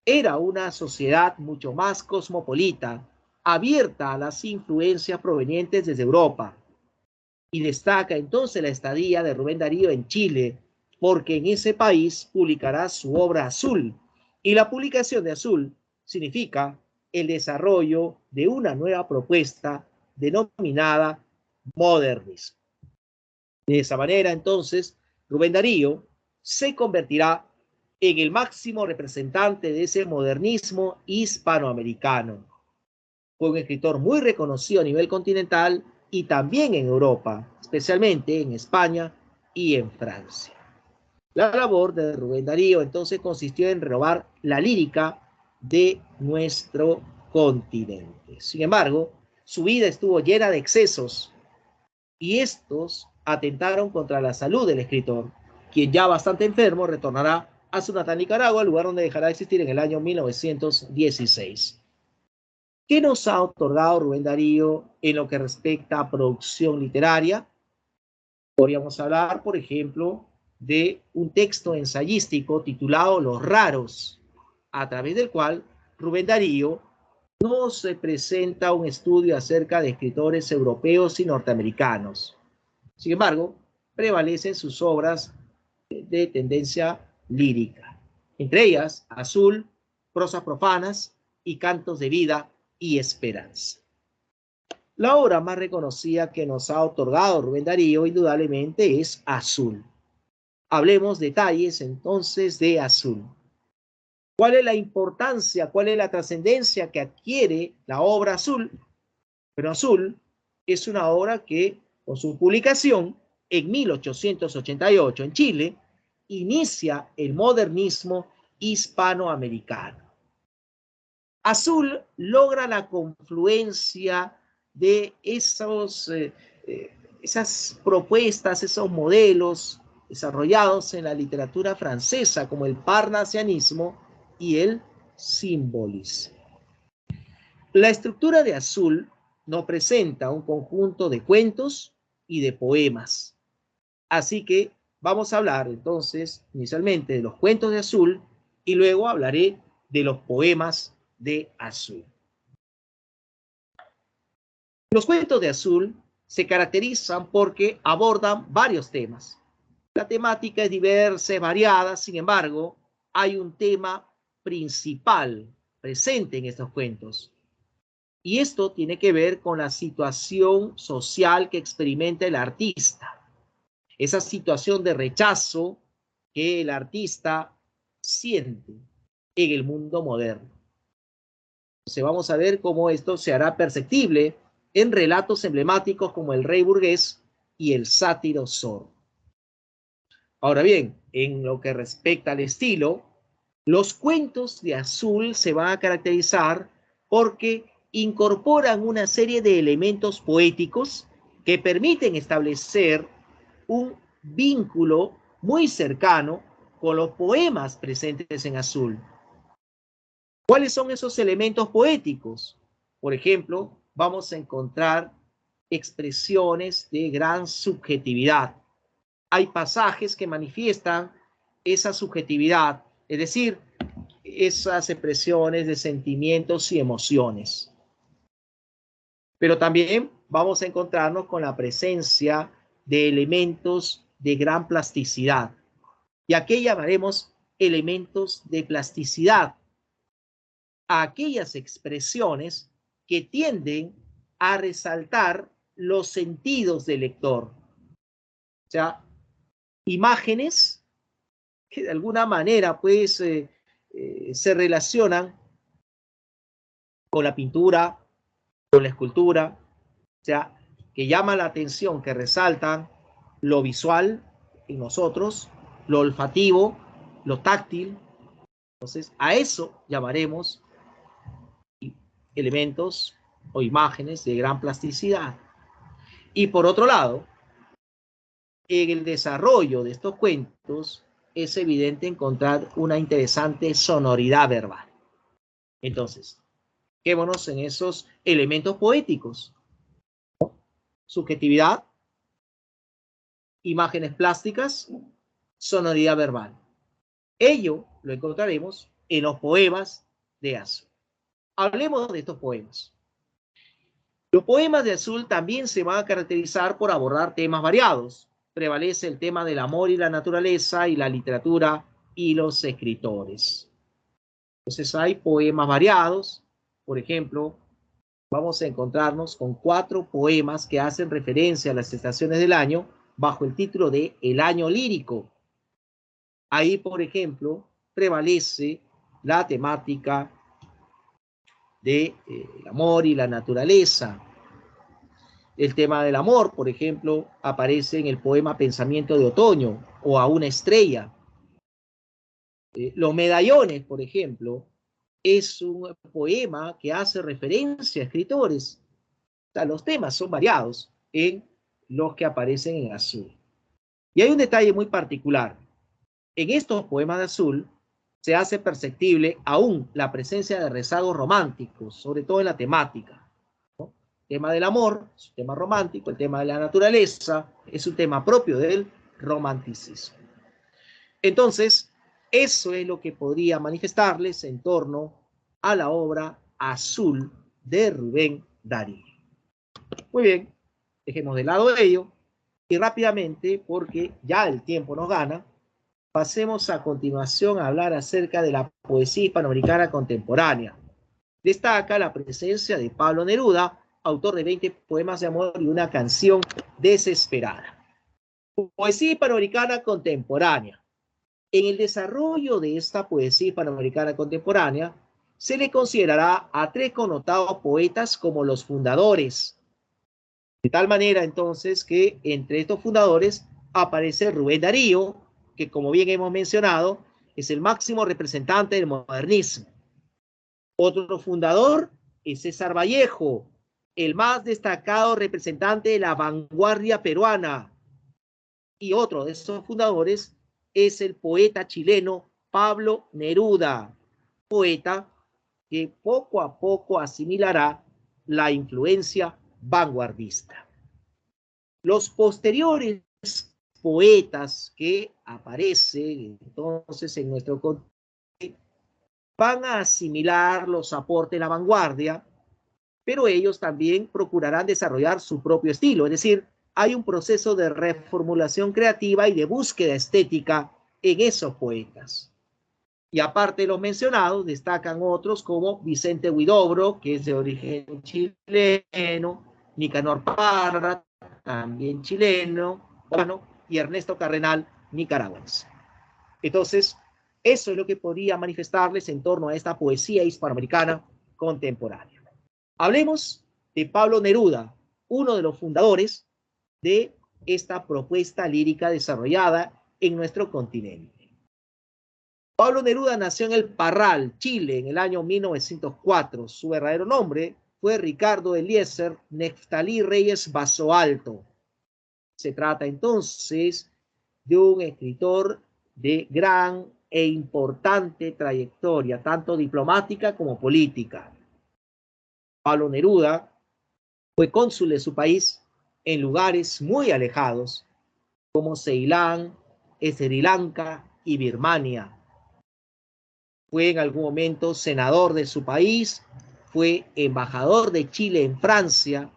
era una sociedad mucho más cosmopolita, abierta a las influencias provenientes desde Europa. Y destaca entonces la estadía de Rubén Darío en Chile, porque en ese país publicará su obra Azul. Y la publicación de Azul significa el desarrollo de una nueva propuesta denominada modernismo. De esa manera, entonces, Rubén Darío se convertirá en el máximo representante de ese modernismo hispanoamericano. Fue un escritor muy reconocido a nivel continental y también en Europa, especialmente en España y en Francia. La labor de Rubén Darío entonces consistió en renovar la lírica de nuestro continente. Sin embargo, su vida estuvo llena de excesos y estos atentaron contra la salud del escritor, quien ya bastante enfermo retornará a su natal Nicaragua, lugar donde dejará de existir en el año 1916. ¿Qué nos ha otorgado Rubén Darío en lo que respecta a producción literaria? Podríamos hablar, por ejemplo, de un texto ensayístico titulado Los Raros, a través del cual Rubén Darío nos presenta un estudio acerca de escritores europeos y norteamericanos. Sin embargo, prevalecen sus obras de tendencia lírica, entre ellas Azul, Prosas profanas y Cantos de vida y esperanza. La obra más reconocida que nos ha otorgado Rubén Darío indudablemente es Azul. Hablemos detalles entonces de Azul. ¿Cuál es la importancia, cuál es la trascendencia que adquiere la obra Azul? Pero Azul es una obra que, con su publicación en 1888 en Chile, inicia el modernismo hispanoamericano. Azul logra la confluencia de esas propuestas, esos modelos desarrollados en la literatura francesa, como el parnasianismo y el simbolismo. La estructura de Azul nos presenta un conjunto de cuentos y de poemas. Así que vamos a hablar entonces inicialmente de los cuentos de Azul y luego hablaré de los poemas de Azul. Los cuentos de Azul se caracterizan porque abordan varios temas. La temática es diversa, es variada, sin embargo, hay un tema principal presente en estos cuentos. Y esto tiene que ver con la situación social que experimenta el artista. Esa situación de rechazo que el artista siente en el mundo moderno. Entonces vamos a ver cómo esto se hará perceptible en relatos emblemáticos como El Rey Burgués y El Sátiro Zorro. Ahora bien, en lo que respecta al estilo, los cuentos de Azul se van a caracterizar porque incorporan una serie de elementos poéticos que permiten establecer un vínculo muy cercano con los poemas presentes en Azul. ¿Cuáles son esos elementos poéticos? Por ejemplo, vamos a encontrar expresiones de gran subjetividad. Hay pasajes que manifiestan esa subjetividad, es decir, esas expresiones de sentimientos y emociones. Pero también vamos a encontrarnos con la presencia de elementos de gran plasticidad. ¿Y a qué llamaremos elementos de plasticidad? A aquellas expresiones que tienden a resaltar los sentidos del lector. O sea, imágenes que de alguna manera pues se relacionan con la pintura, con la escultura, o sea, que llaman la atención, que resaltan lo visual en nosotros, lo olfativo, lo táctil. Entonces, a eso llamaremos elementos o imágenes de gran plasticidad. Y por otro lado, en el desarrollo de estos cuentos es evidente encontrar una interesante sonoridad verbal. Entonces, quedémonos en esos elementos poéticos. Subjetividad, imágenes plásticas, sonoridad verbal. Ello lo encontraremos en los poemas de Azul. Hablemos de estos poemas. Los poemas de Azul también se van a caracterizar por abordar temas variados. Prevalece el tema del amor y la naturaleza y la literatura y los escritores. Entonces hay poemas variados. Por ejemplo, vamos a encontrarnos con 4 poemas que hacen referencia a las estaciones del año bajo el título de El año lírico. Ahí, por ejemplo, prevalece la temática de el amor y la naturaleza. El tema del amor, por ejemplo, aparece en el poema Pensamiento de Otoño o A una estrella. Los medallones, por ejemplo, es un poema que hace referencia a escritores. O sea, los temas son variados en los que aparecen en Azul. Y hay un detalle muy particular. En estos poemas de Azul se hace perceptible aún la presencia de rezagos románticos, sobre todo en la temática. ¿No? El tema del amor es un tema romántico, el tema de la naturaleza es un tema propio del romanticismo. Entonces, eso es lo que podría manifestarles en torno a la obra Azul de Rubén Darío. Muy bien, dejemos de lado ello y rápidamente, porque ya el tiempo nos gana, pasemos a continuación a hablar acerca de la poesía hispanoamericana contemporánea. Destaca la presencia de Pablo Neruda, autor de 20 poemas de amor y una canción desesperada. Poesía hispanoamericana contemporánea. En el desarrollo de esta poesía hispanoamericana contemporánea, se le considerará a 3 connotados poetas como los fundadores. De tal manera, entonces, que entre estos fundadores aparece Rubén Darío, que como bien hemos mencionado, es el máximo representante del modernismo. Otro fundador es César Vallejo, el más destacado representante de la vanguardia peruana. Y otro de esos fundadores es el poeta chileno Pablo Neruda, poeta que poco a poco asimilará la influencia vanguardista. Los posteriores poetas que aparecen entonces en nuestro contexto van a asimilar los aportes de la vanguardia, pero ellos también procurarán desarrollar su propio estilo, es decir, hay un proceso de reformulación creativa y de búsqueda estética en esos poetas. Y aparte de los mencionados, destacan otros como Vicente Huidobro, que es de origen chileno, Nicanor Parra, también chileno, bueno, y Ernesto Cardenal, nicaragüense. Entonces, eso es lo que podría manifestarles en torno a esta poesía hispanoamericana contemporánea. Hablemos de Pablo Neruda, uno de los fundadores de esta propuesta lírica desarrollada en nuestro continente. Pablo Neruda nació en el Parral, Chile, en el año 1904. Su verdadero nombre fue Ricardo Eliezer Neftalí Reyes Basoalto. Se trata entonces de un escritor de gran e importante trayectoria, tanto diplomática como política. Pablo Neruda fue cónsul de su país en lugares muy alejados, como Ceilán, Sri Lanka y Birmania. Fue en algún momento senador de su país, fue embajador de Chile en Francia,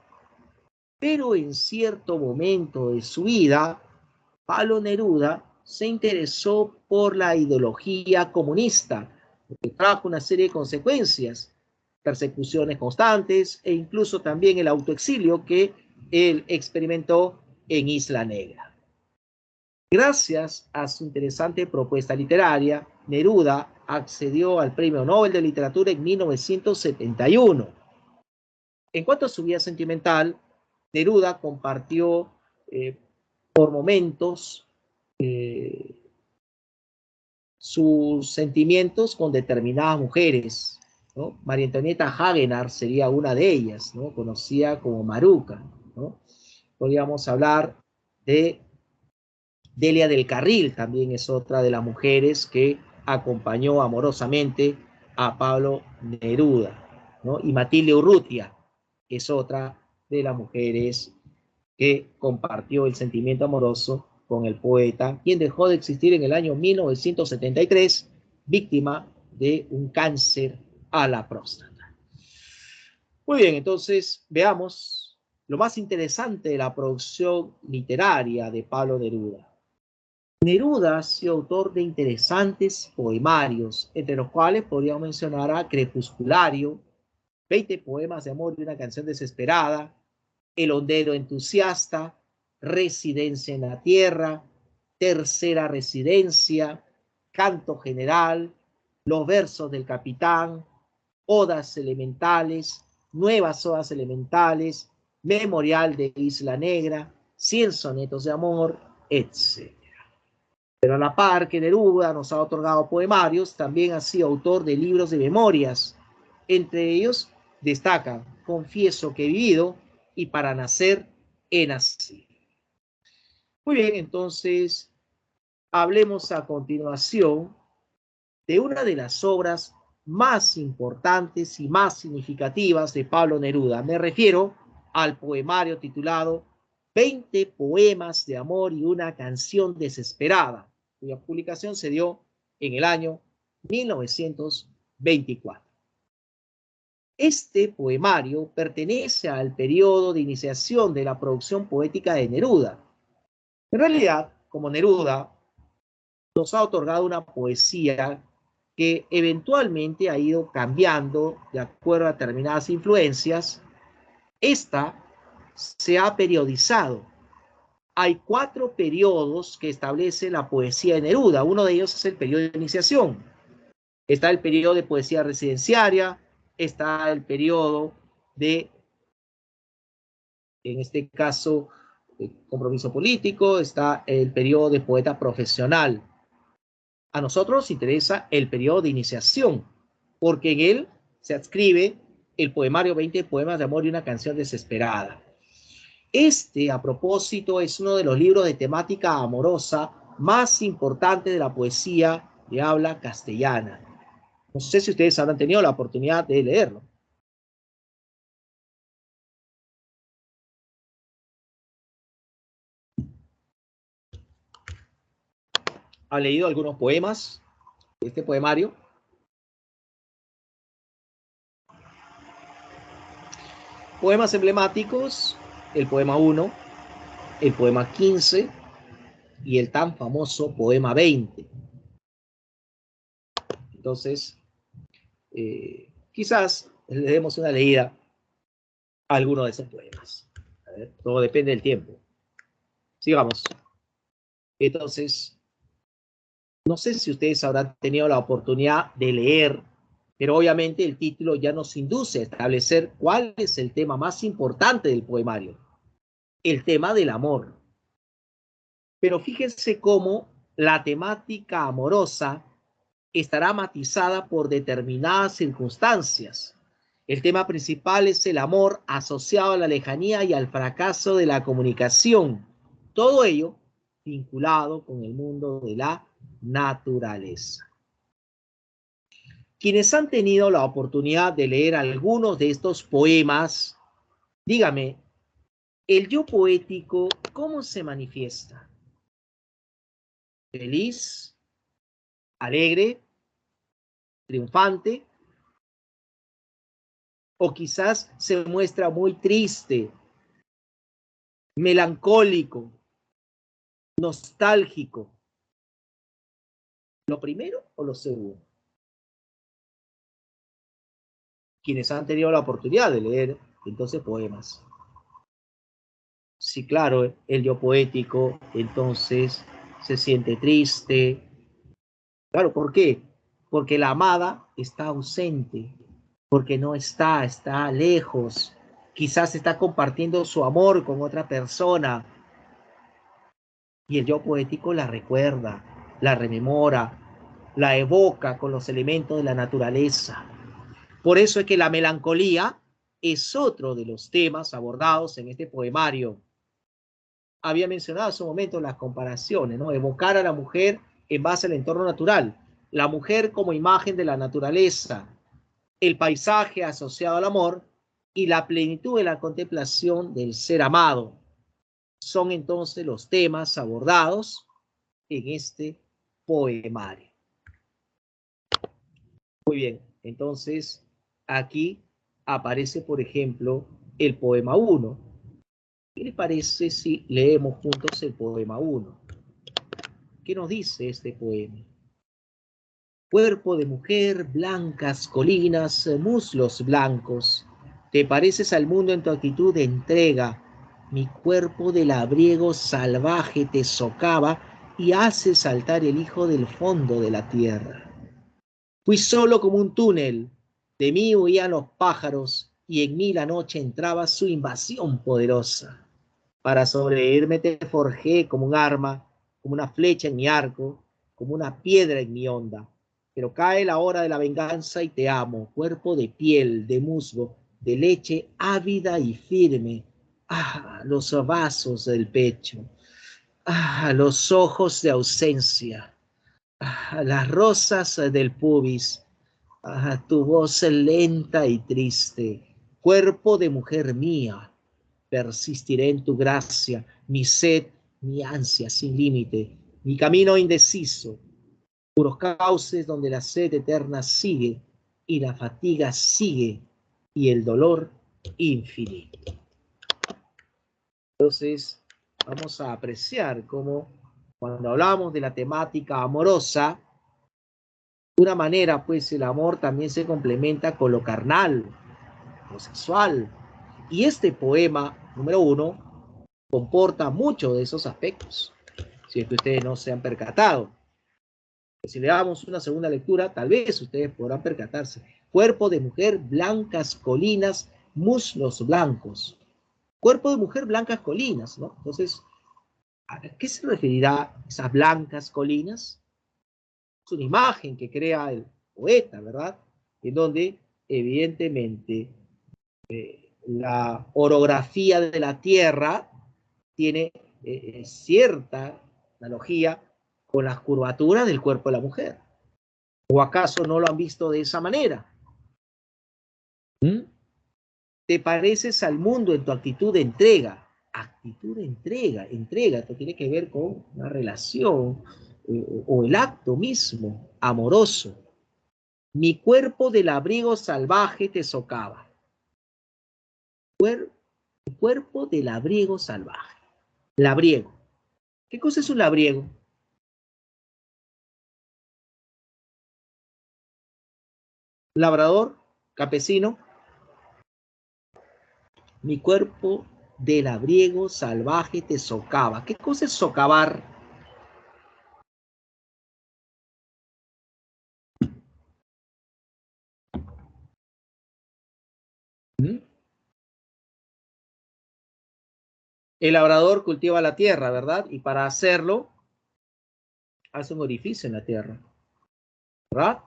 pero en cierto momento de su vida, Pablo Neruda se interesó por la ideología comunista, que trajo una serie de consecuencias, persecuciones constantes e incluso también el autoexilio que él experimentó en Isla Negra. Gracias a su interesante propuesta literaria, Neruda accedió al Premio Nobel de Literatura en 1971. En cuanto a su vida sentimental, Neruda compartió por momentos sus sentimientos con determinadas mujeres, ¿no? María Antonieta Hagenard sería una de ellas, ¿no? Conocida como Maruca, ¿no? Podríamos hablar de Delia del Carril, también es otra de las mujeres que acompañó amorosamente a Pablo Neruda, ¿no? Y Matilde Urrutia es otra de las mujeres que compartió el sentimiento amoroso con el poeta, quien dejó de existir en el año 1973, víctima de un cáncer a la próstata. Muy bien, entonces veamos lo más interesante de la producción literaria de Pablo Neruda. Neruda ha sido autor de interesantes poemarios, entre los cuales podríamos mencionar a Crepusculario, 20 poemas de amor y una canción desesperada, El hondero entusiasta, Residencia en la tierra, Tercera residencia, Canto general, Los versos del capitán, Odas elementales, Nuevas odas elementales, Memorial de Isla Negra, 100 sonetos de amor, etc. Pero a la par que Neruda nos ha otorgado poemarios, también ha sido autor de libros de memorias. Entre ellos destacan Confieso que he vivido y Para nacer he nacido. Muy bien, entonces hablemos a continuación de una de las obras más importantes y más significativas de Pablo Neruda. Me refiero al poemario titulado 20 poemas de amor y una canción desesperada, cuya publicación se dio en el año 1924. Este poemario pertenece al periodo de iniciación de la producción poética de Neruda. En realidad, como Neruda nos ha otorgado una poesía que eventualmente ha ido cambiando de acuerdo a determinadas influencias, esta se ha periodizado. Hay 4 periodos que establece la poesía de Neruda. Uno de ellos es el periodo de iniciación. Está el periodo de poesía residenciaria, está el periodo de, en este caso, compromiso político, está el periodo de poeta profesional. A nosotros nos interesa el periodo de iniciación, porque en él se adscribe el poemario 20 poemas de amor y una canción desesperada. Este, a propósito, es uno de los libros de temática amorosa más importantes de la poesía de habla castellana. No sé si ustedes habrán tenido la oportunidad de leerlo. ¿Han leído algunos poemas de este poemario? Poemas emblemáticos, el poema 1, el poema 15 y el tan famoso poema 20. Entonces, quizás le demos una leída a alguno de esos poemas. A ver, todo depende del tiempo. Sigamos. Entonces, no sé si ustedes habrán tenido la oportunidad de leer, pero obviamente el título ya nos induce a establecer cuál es el tema más importante del poemario, el tema del amor. Pero fíjense cómo la temática amorosa estará matizada por determinadas circunstancias. El tema principal es el amor asociado a la lejanía y al fracaso de la comunicación. Todo ello vinculado con el mundo de la naturaleza. Quienes han tenido la oportunidad de leer algunos de estos poemas, dígame, ¿el yo poético cómo se manifiesta? ¿Feliz? ¿Alegre? ¿Triunfante? ¿O quizás se muestra muy triste, melancólico, nostálgico? ¿Lo primero o lo segundo? Quienes han tenido la oportunidad de leer entonces poemas. Sí, claro, el yo poético entonces se siente triste. Claro, ¿por qué? Porque la amada está ausente, porque no está, está lejos. Quizás está compartiendo su amor con otra persona. Y el yo poético la recuerda, la rememora, la evoca con los elementos de la naturaleza. Por eso es que la melancolía es otro de los temas abordados en este poemario. Había mencionado hace un momento las comparaciones, ¿no? Evocar a la mujer en base al entorno natural, la mujer como imagen de la naturaleza, el paisaje asociado al amor y la plenitud de la contemplación del ser amado. Son entonces los temas abordados en este poemario. Muy bien, entonces aquí aparece, por ejemplo, el poema 1. ¿Qué les parece si leemos juntos el poema 1? ¿Qué nos dice este poema? Cuerpo de mujer, blancas colinas, muslos blancos, te pareces al mundo en tu actitud de entrega. Mi cuerpo de labriego salvaje te socava y hace saltar el hijo del fondo de la tierra. Fui solo como un túnel, de mí huían los pájaros y en mí la noche entraba su invasión poderosa. Para sobrevivirme te forjé como un arma, como una flecha en mi arco, como una piedra en mi onda. Pero cae la hora de la venganza y te amo, cuerpo de piel, de musgo, de leche ávida y firme. Ah, los vasos del pecho. Ah, los ojos de ausencia. Ah, las rosas del pubis. Ah, tu voz lenta y triste. Cuerpo de mujer mía. Persistiré en tu gracia, mi sed, mi ansia sin límite, mi camino indeciso, puros cauces donde la sed eterna sigue y la fatiga sigue y el dolor infinito. Entonces, vamos a apreciar cómo cuando hablamos de la temática amorosa, de una manera, pues el amor también se complementa con lo carnal, lo sexual. Y este poema número 1 comporta muchos de esos aspectos, si es que ustedes no se han percatado. Si le damos una segunda lectura, tal vez ustedes podrán percatarse. Cuerpo de mujer, blancas colinas, muslos blancos. Cuerpo de mujer, blancas colinas, ¿no? Entonces, ¿a qué se referirá esas blancas colinas? Es una imagen que crea el poeta, ¿verdad? En donde, evidentemente, la orografía de la tierra tiene cierta analogía con las curvaturas del cuerpo de la mujer. ¿O acaso no lo han visto de esa manera? ¿Mm? Te pareces al mundo en tu actitud de entrega. Actitud de entrega, entrega, esto tiene que ver con una relación o el acto mismo amoroso. Mi cuerpo del abrigo salvaje te socava. Cuerpo del labriego salvaje. Labriego. ¿Qué cosa es un labriego? Labrador, campesino. Mi cuerpo de labriego salvaje te socava. ¿Qué cosa es socavar? ¿Mm? El labrador cultiva la tierra, ¿verdad? Y para hacerlo, hace un orificio en la tierra, ¿verdad?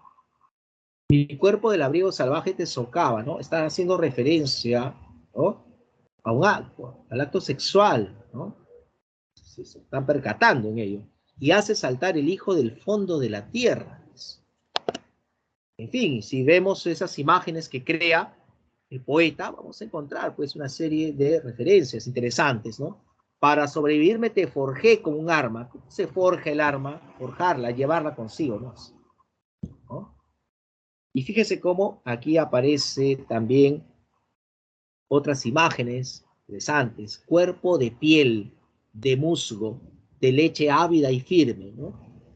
Mi cuerpo del abrigo salvaje te socava, ¿no? Está haciendo referencia, ¿no? A un acto, al acto sexual, ¿no? Se están percatando en ello. Y hace saltar el hijo del fondo de la tierra. En fin, si vemos esas imágenes que crea el poeta, vamos a encontrar pues una serie de referencias interesantes, ¿no? Para sobrevivirme te forjé como un arma. ¿Cómo se forja el arma? Forjarla, llevarla consigo, ¿no? Y fíjese cómo aquí aparece también otras imágenes interesantes. Cuerpo de piel, de musgo, de leche ávida y firme, ¿no?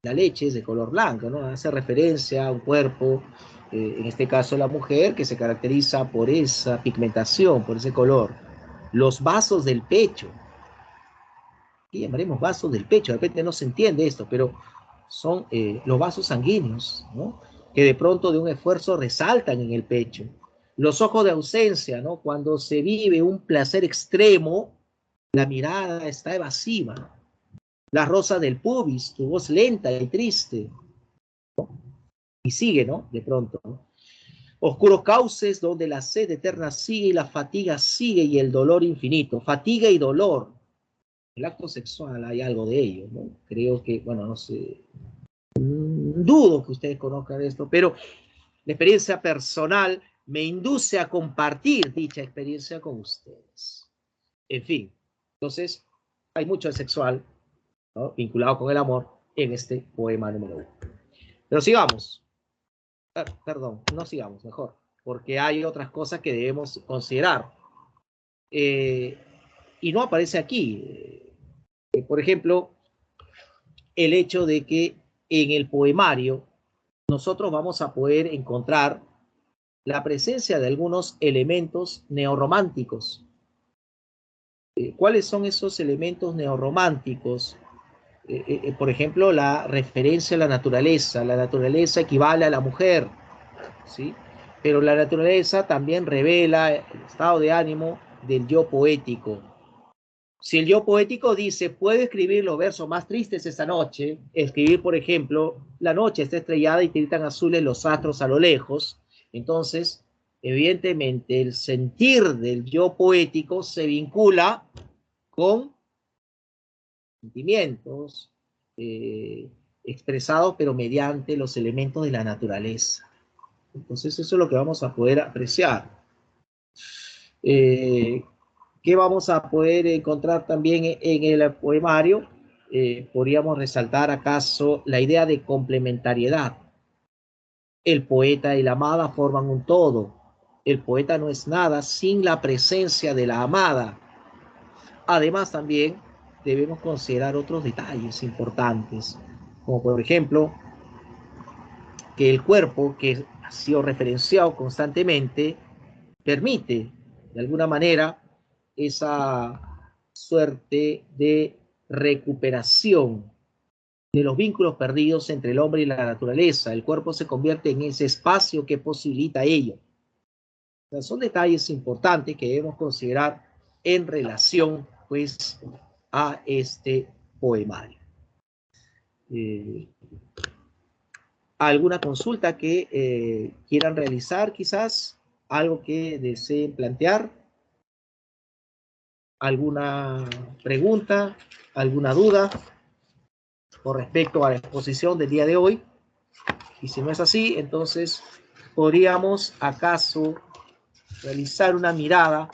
La leche es de color blanco, ¿no? Hace referencia a un cuerpo, en este caso la mujer, que se caracteriza por esa pigmentación, por ese color. Los vasos del pecho. aquí llamaremos vasos del pecho, de repente no se entiende esto, pero son los vasos sanguíneos, ¿no? Que de pronto de un esfuerzo resaltan en el pecho. Los ojos de ausencia, ¿no? Cuando se vive un placer extremo, la mirada está evasiva. La rosa del pubis, tu voz lenta y triste. Y sigue, ¿no? De pronto, ¿no? Oscuros cauces donde la sed eterna sigue y la fatiga sigue y el dolor infinito. Fatiga y dolor. El acto sexual hay algo de ello, ¿no? Creo que, bueno, no sé, dudo que ustedes conozcan esto, pero la experiencia personal me induce a compartir dicha experiencia con ustedes. En fin, entonces hay mucho de sexual, ¿no? Vinculado con el amor en este poema número 1. Pero sigamos. Perdón, no sigamos, mejor, porque hay otras cosas que debemos considerar. Y no aparece aquí. Por ejemplo, el hecho de que en el poemario nosotros vamos a poder encontrar la presencia de algunos elementos neorrománticos. ¿Cuáles son esos elementos neorrománticos? Por ejemplo, la referencia a la naturaleza. La naturaleza equivale a la mujer, ¿sí? Pero la naturaleza también revela el estado de ánimo del yo poético. Si el yo poético dice, puedo escribir los versos más tristes esta noche, escribir, por ejemplo, la noche está estrellada y tiritan azules los astros a lo lejos, entonces, evidentemente, el sentir del yo poético se vincula con sentimientos expresados, pero mediante los elementos de la naturaleza. Entonces, eso es lo que vamos a poder apreciar. ¿Qué vamos a poder encontrar también en el poemario? Podríamos resaltar acaso la idea de complementariedad. El poeta y la amada forman un todo. El poeta no es nada sin la presencia de la amada. Además, también debemos considerar otros detalles importantes, como por ejemplo, que el cuerpo, que ha sido referenciado constantemente, permite, de alguna manera, esa suerte de recuperación de los vínculos perdidos entre el hombre y la naturaleza. El cuerpo se convierte en ese espacio que posibilita ello. O sea, son detalles importantes que debemos considerar en relación, pues, a este poemario. ¿Alguna consulta que quieran realizar, quizás? ¿Algo que deseen plantear? ¿Alguna pregunta? ¿Alguna duda con respecto a la exposición del día de hoy? Y si no es así, entonces podríamos acaso realizar una mirada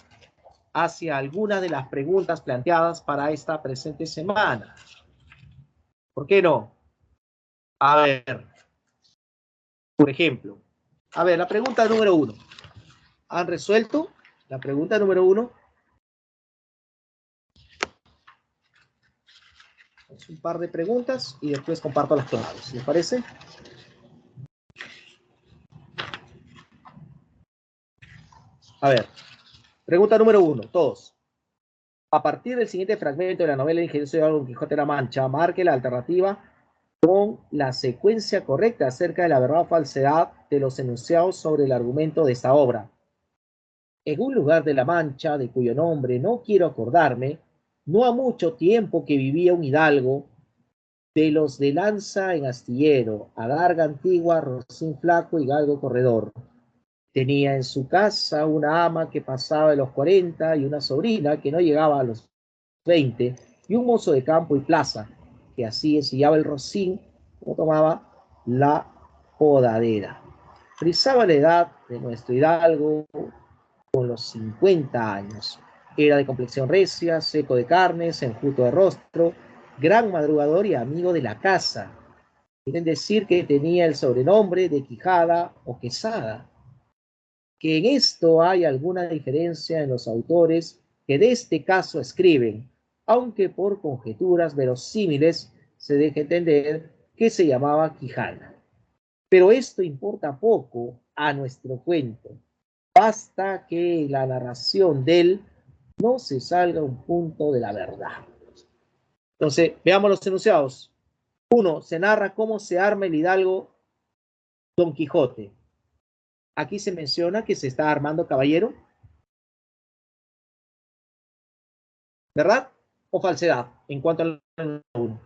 hacia algunas de las preguntas planteadas para esta presente semana. ¿Por qué no? A ver, por ejemplo, a ver, la pregunta número 1. ¿Han resuelto la pregunta número 1? Es un par de preguntas y después comparto las claves. ¿Les parece? A ver, pregunta número 1, todos. A partir del siguiente fragmento de la novela Ingenioso Don Quijote de la Mancha, marque la alternativa con la secuencia correcta acerca de la verdad o falsedad de los enunciados sobre el argumento de esta obra. En un lugar de la Mancha, de cuyo nombre no quiero acordarme, no ha mucho tiempo que vivía un hidalgo de los de lanza en astillero, adarga antigua, rocín flaco y galgo corredor. Tenía en su casa una ama que pasaba de los 40 y una sobrina que no llegaba a los 20 y un mozo de campo y plaza que así ensillaba el rocín o tomaba la podadera. Frisaba la edad de nuestro hidalgo con los 50 años. Era de complexión recia, seco de carnes, enjuto de rostro, gran madrugador y amigo de la casa. Quieren decir que tenía el sobrenombre de Quijada o Quesada. Que en esto hay alguna diferencia en los autores que de este caso escriben, aunque por conjeturas verosímiles se deja entender que se llamaba Quijana. Pero esto importa poco a nuestro cuento. Basta que la narración de él no se salga un punto de la verdad. Entonces, veamos los enunciados. 1. Se narra cómo se arma el hidalgo Don Quijote. Aquí se menciona que se está armando caballero, ¿verdad? ¿O falsedad? En cuanto al 1.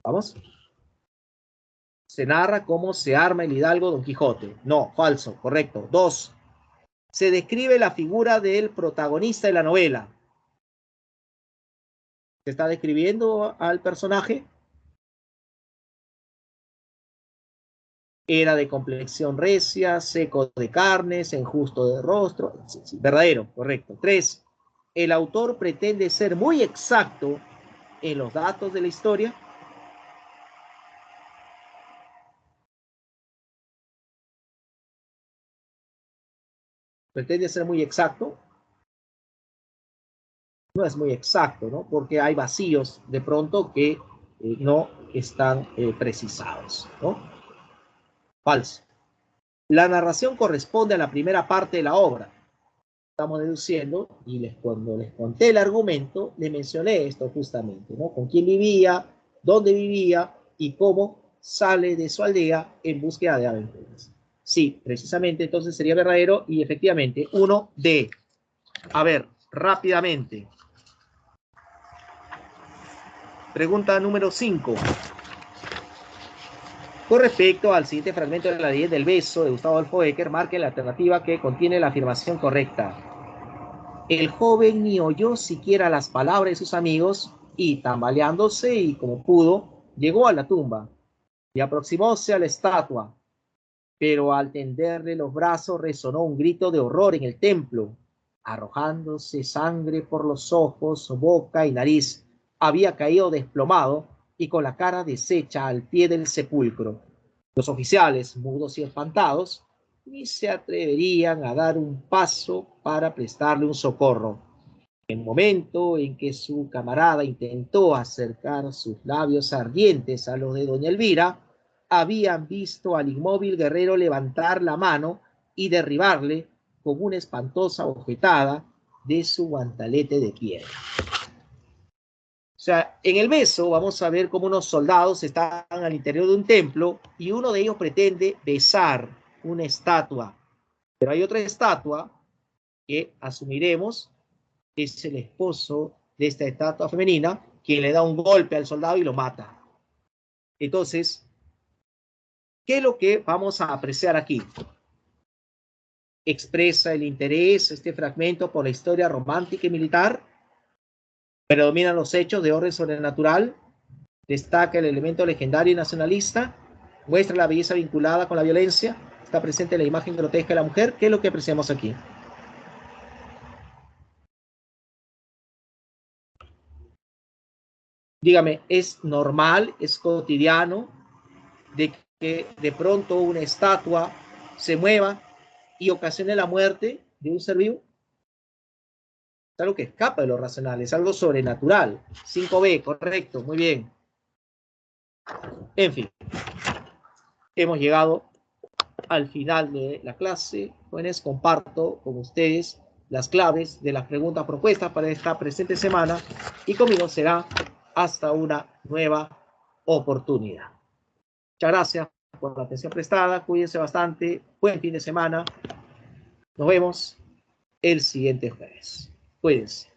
Vamos. Se narra cómo se arma el hidalgo Don Quijote. No, falso, correcto. 2. Se describe la figura del protagonista de la novela. ¿Se está describiendo al personaje? Era de complexión recia, seco de carnes, enjusto de rostro. Sí, sí, verdadero, correcto. 3. El autor pretende ser muy exacto en los datos de la historia. Pretende ser muy exacto. No es muy exacto, ¿no? Porque hay vacíos de pronto que no están precisados, ¿no? Falso. La narración corresponde a la primera parte de la obra. Estamos deduciendo, y cuando les conté el argumento, les mencioné esto justamente, ¿no? Con quién vivía, dónde vivía y cómo sale de su aldea en búsqueda de aventuras. Sí, precisamente, entonces sería verdadero y efectivamente 1D. A ver, rápidamente. Pregunta número 5. Con respecto al siguiente fragmento de la ley del beso de Gustavo Adolfo Bécquer, marque la alternativa que contiene la afirmación correcta. El joven ni oyó siquiera las palabras de sus amigos y, tambaleándose y como pudo, llegó a la tumba y aproximóse a la estatua. Pero al tenderle los brazos resonó un grito de horror en el templo, arrojándose sangre por los ojos, boca y nariz. Había caído desplomado y con la cara deshecha al pie del sepulcro. Los oficiales, mudos y espantados, ni se atreverían a dar un paso para prestarle un socorro. En el momento en que su camarada intentó acercar sus labios ardientes a los de doña Elvira, habían visto al inmóvil guerrero levantar la mano y derribarle con una espantosa bofetada de su guantalete de piedra. O sea, en el beso vamos a ver cómo unos soldados están al interior de un templo y uno de ellos pretende besar una estatua. Pero hay otra estatua que asumiremos es el esposo de esta estatua femenina quien le da un golpe al soldado y lo mata. Entonces, ¿qué es lo que vamos a apreciar aquí? Expresa el interés, este fragmento, por la historia romántica y militar. Predominan los hechos de orden sobrenatural. Destaca el elemento legendario y nacionalista. Muestra la belleza vinculada con la violencia. Está presente la imagen grotesca de la mujer. ¿Qué es lo que apreciamos aquí? Dígame, ¿es normal, es cotidiano de que de pronto una estatua se mueva y ocasione la muerte de un ser vivo? Es algo que escapa de lo racional, es algo sobrenatural. 5B, correcto, muy bien. En fin, hemos llegado al final de la clase. Jóvenes, comparto con ustedes las claves de las preguntas propuestas para esta presente semana y conmigo será hasta una nueva oportunidad. Muchas gracias por la atención prestada, cuídense bastante, buen fin de semana. Nos vemos el siguiente jueves. Cuídense.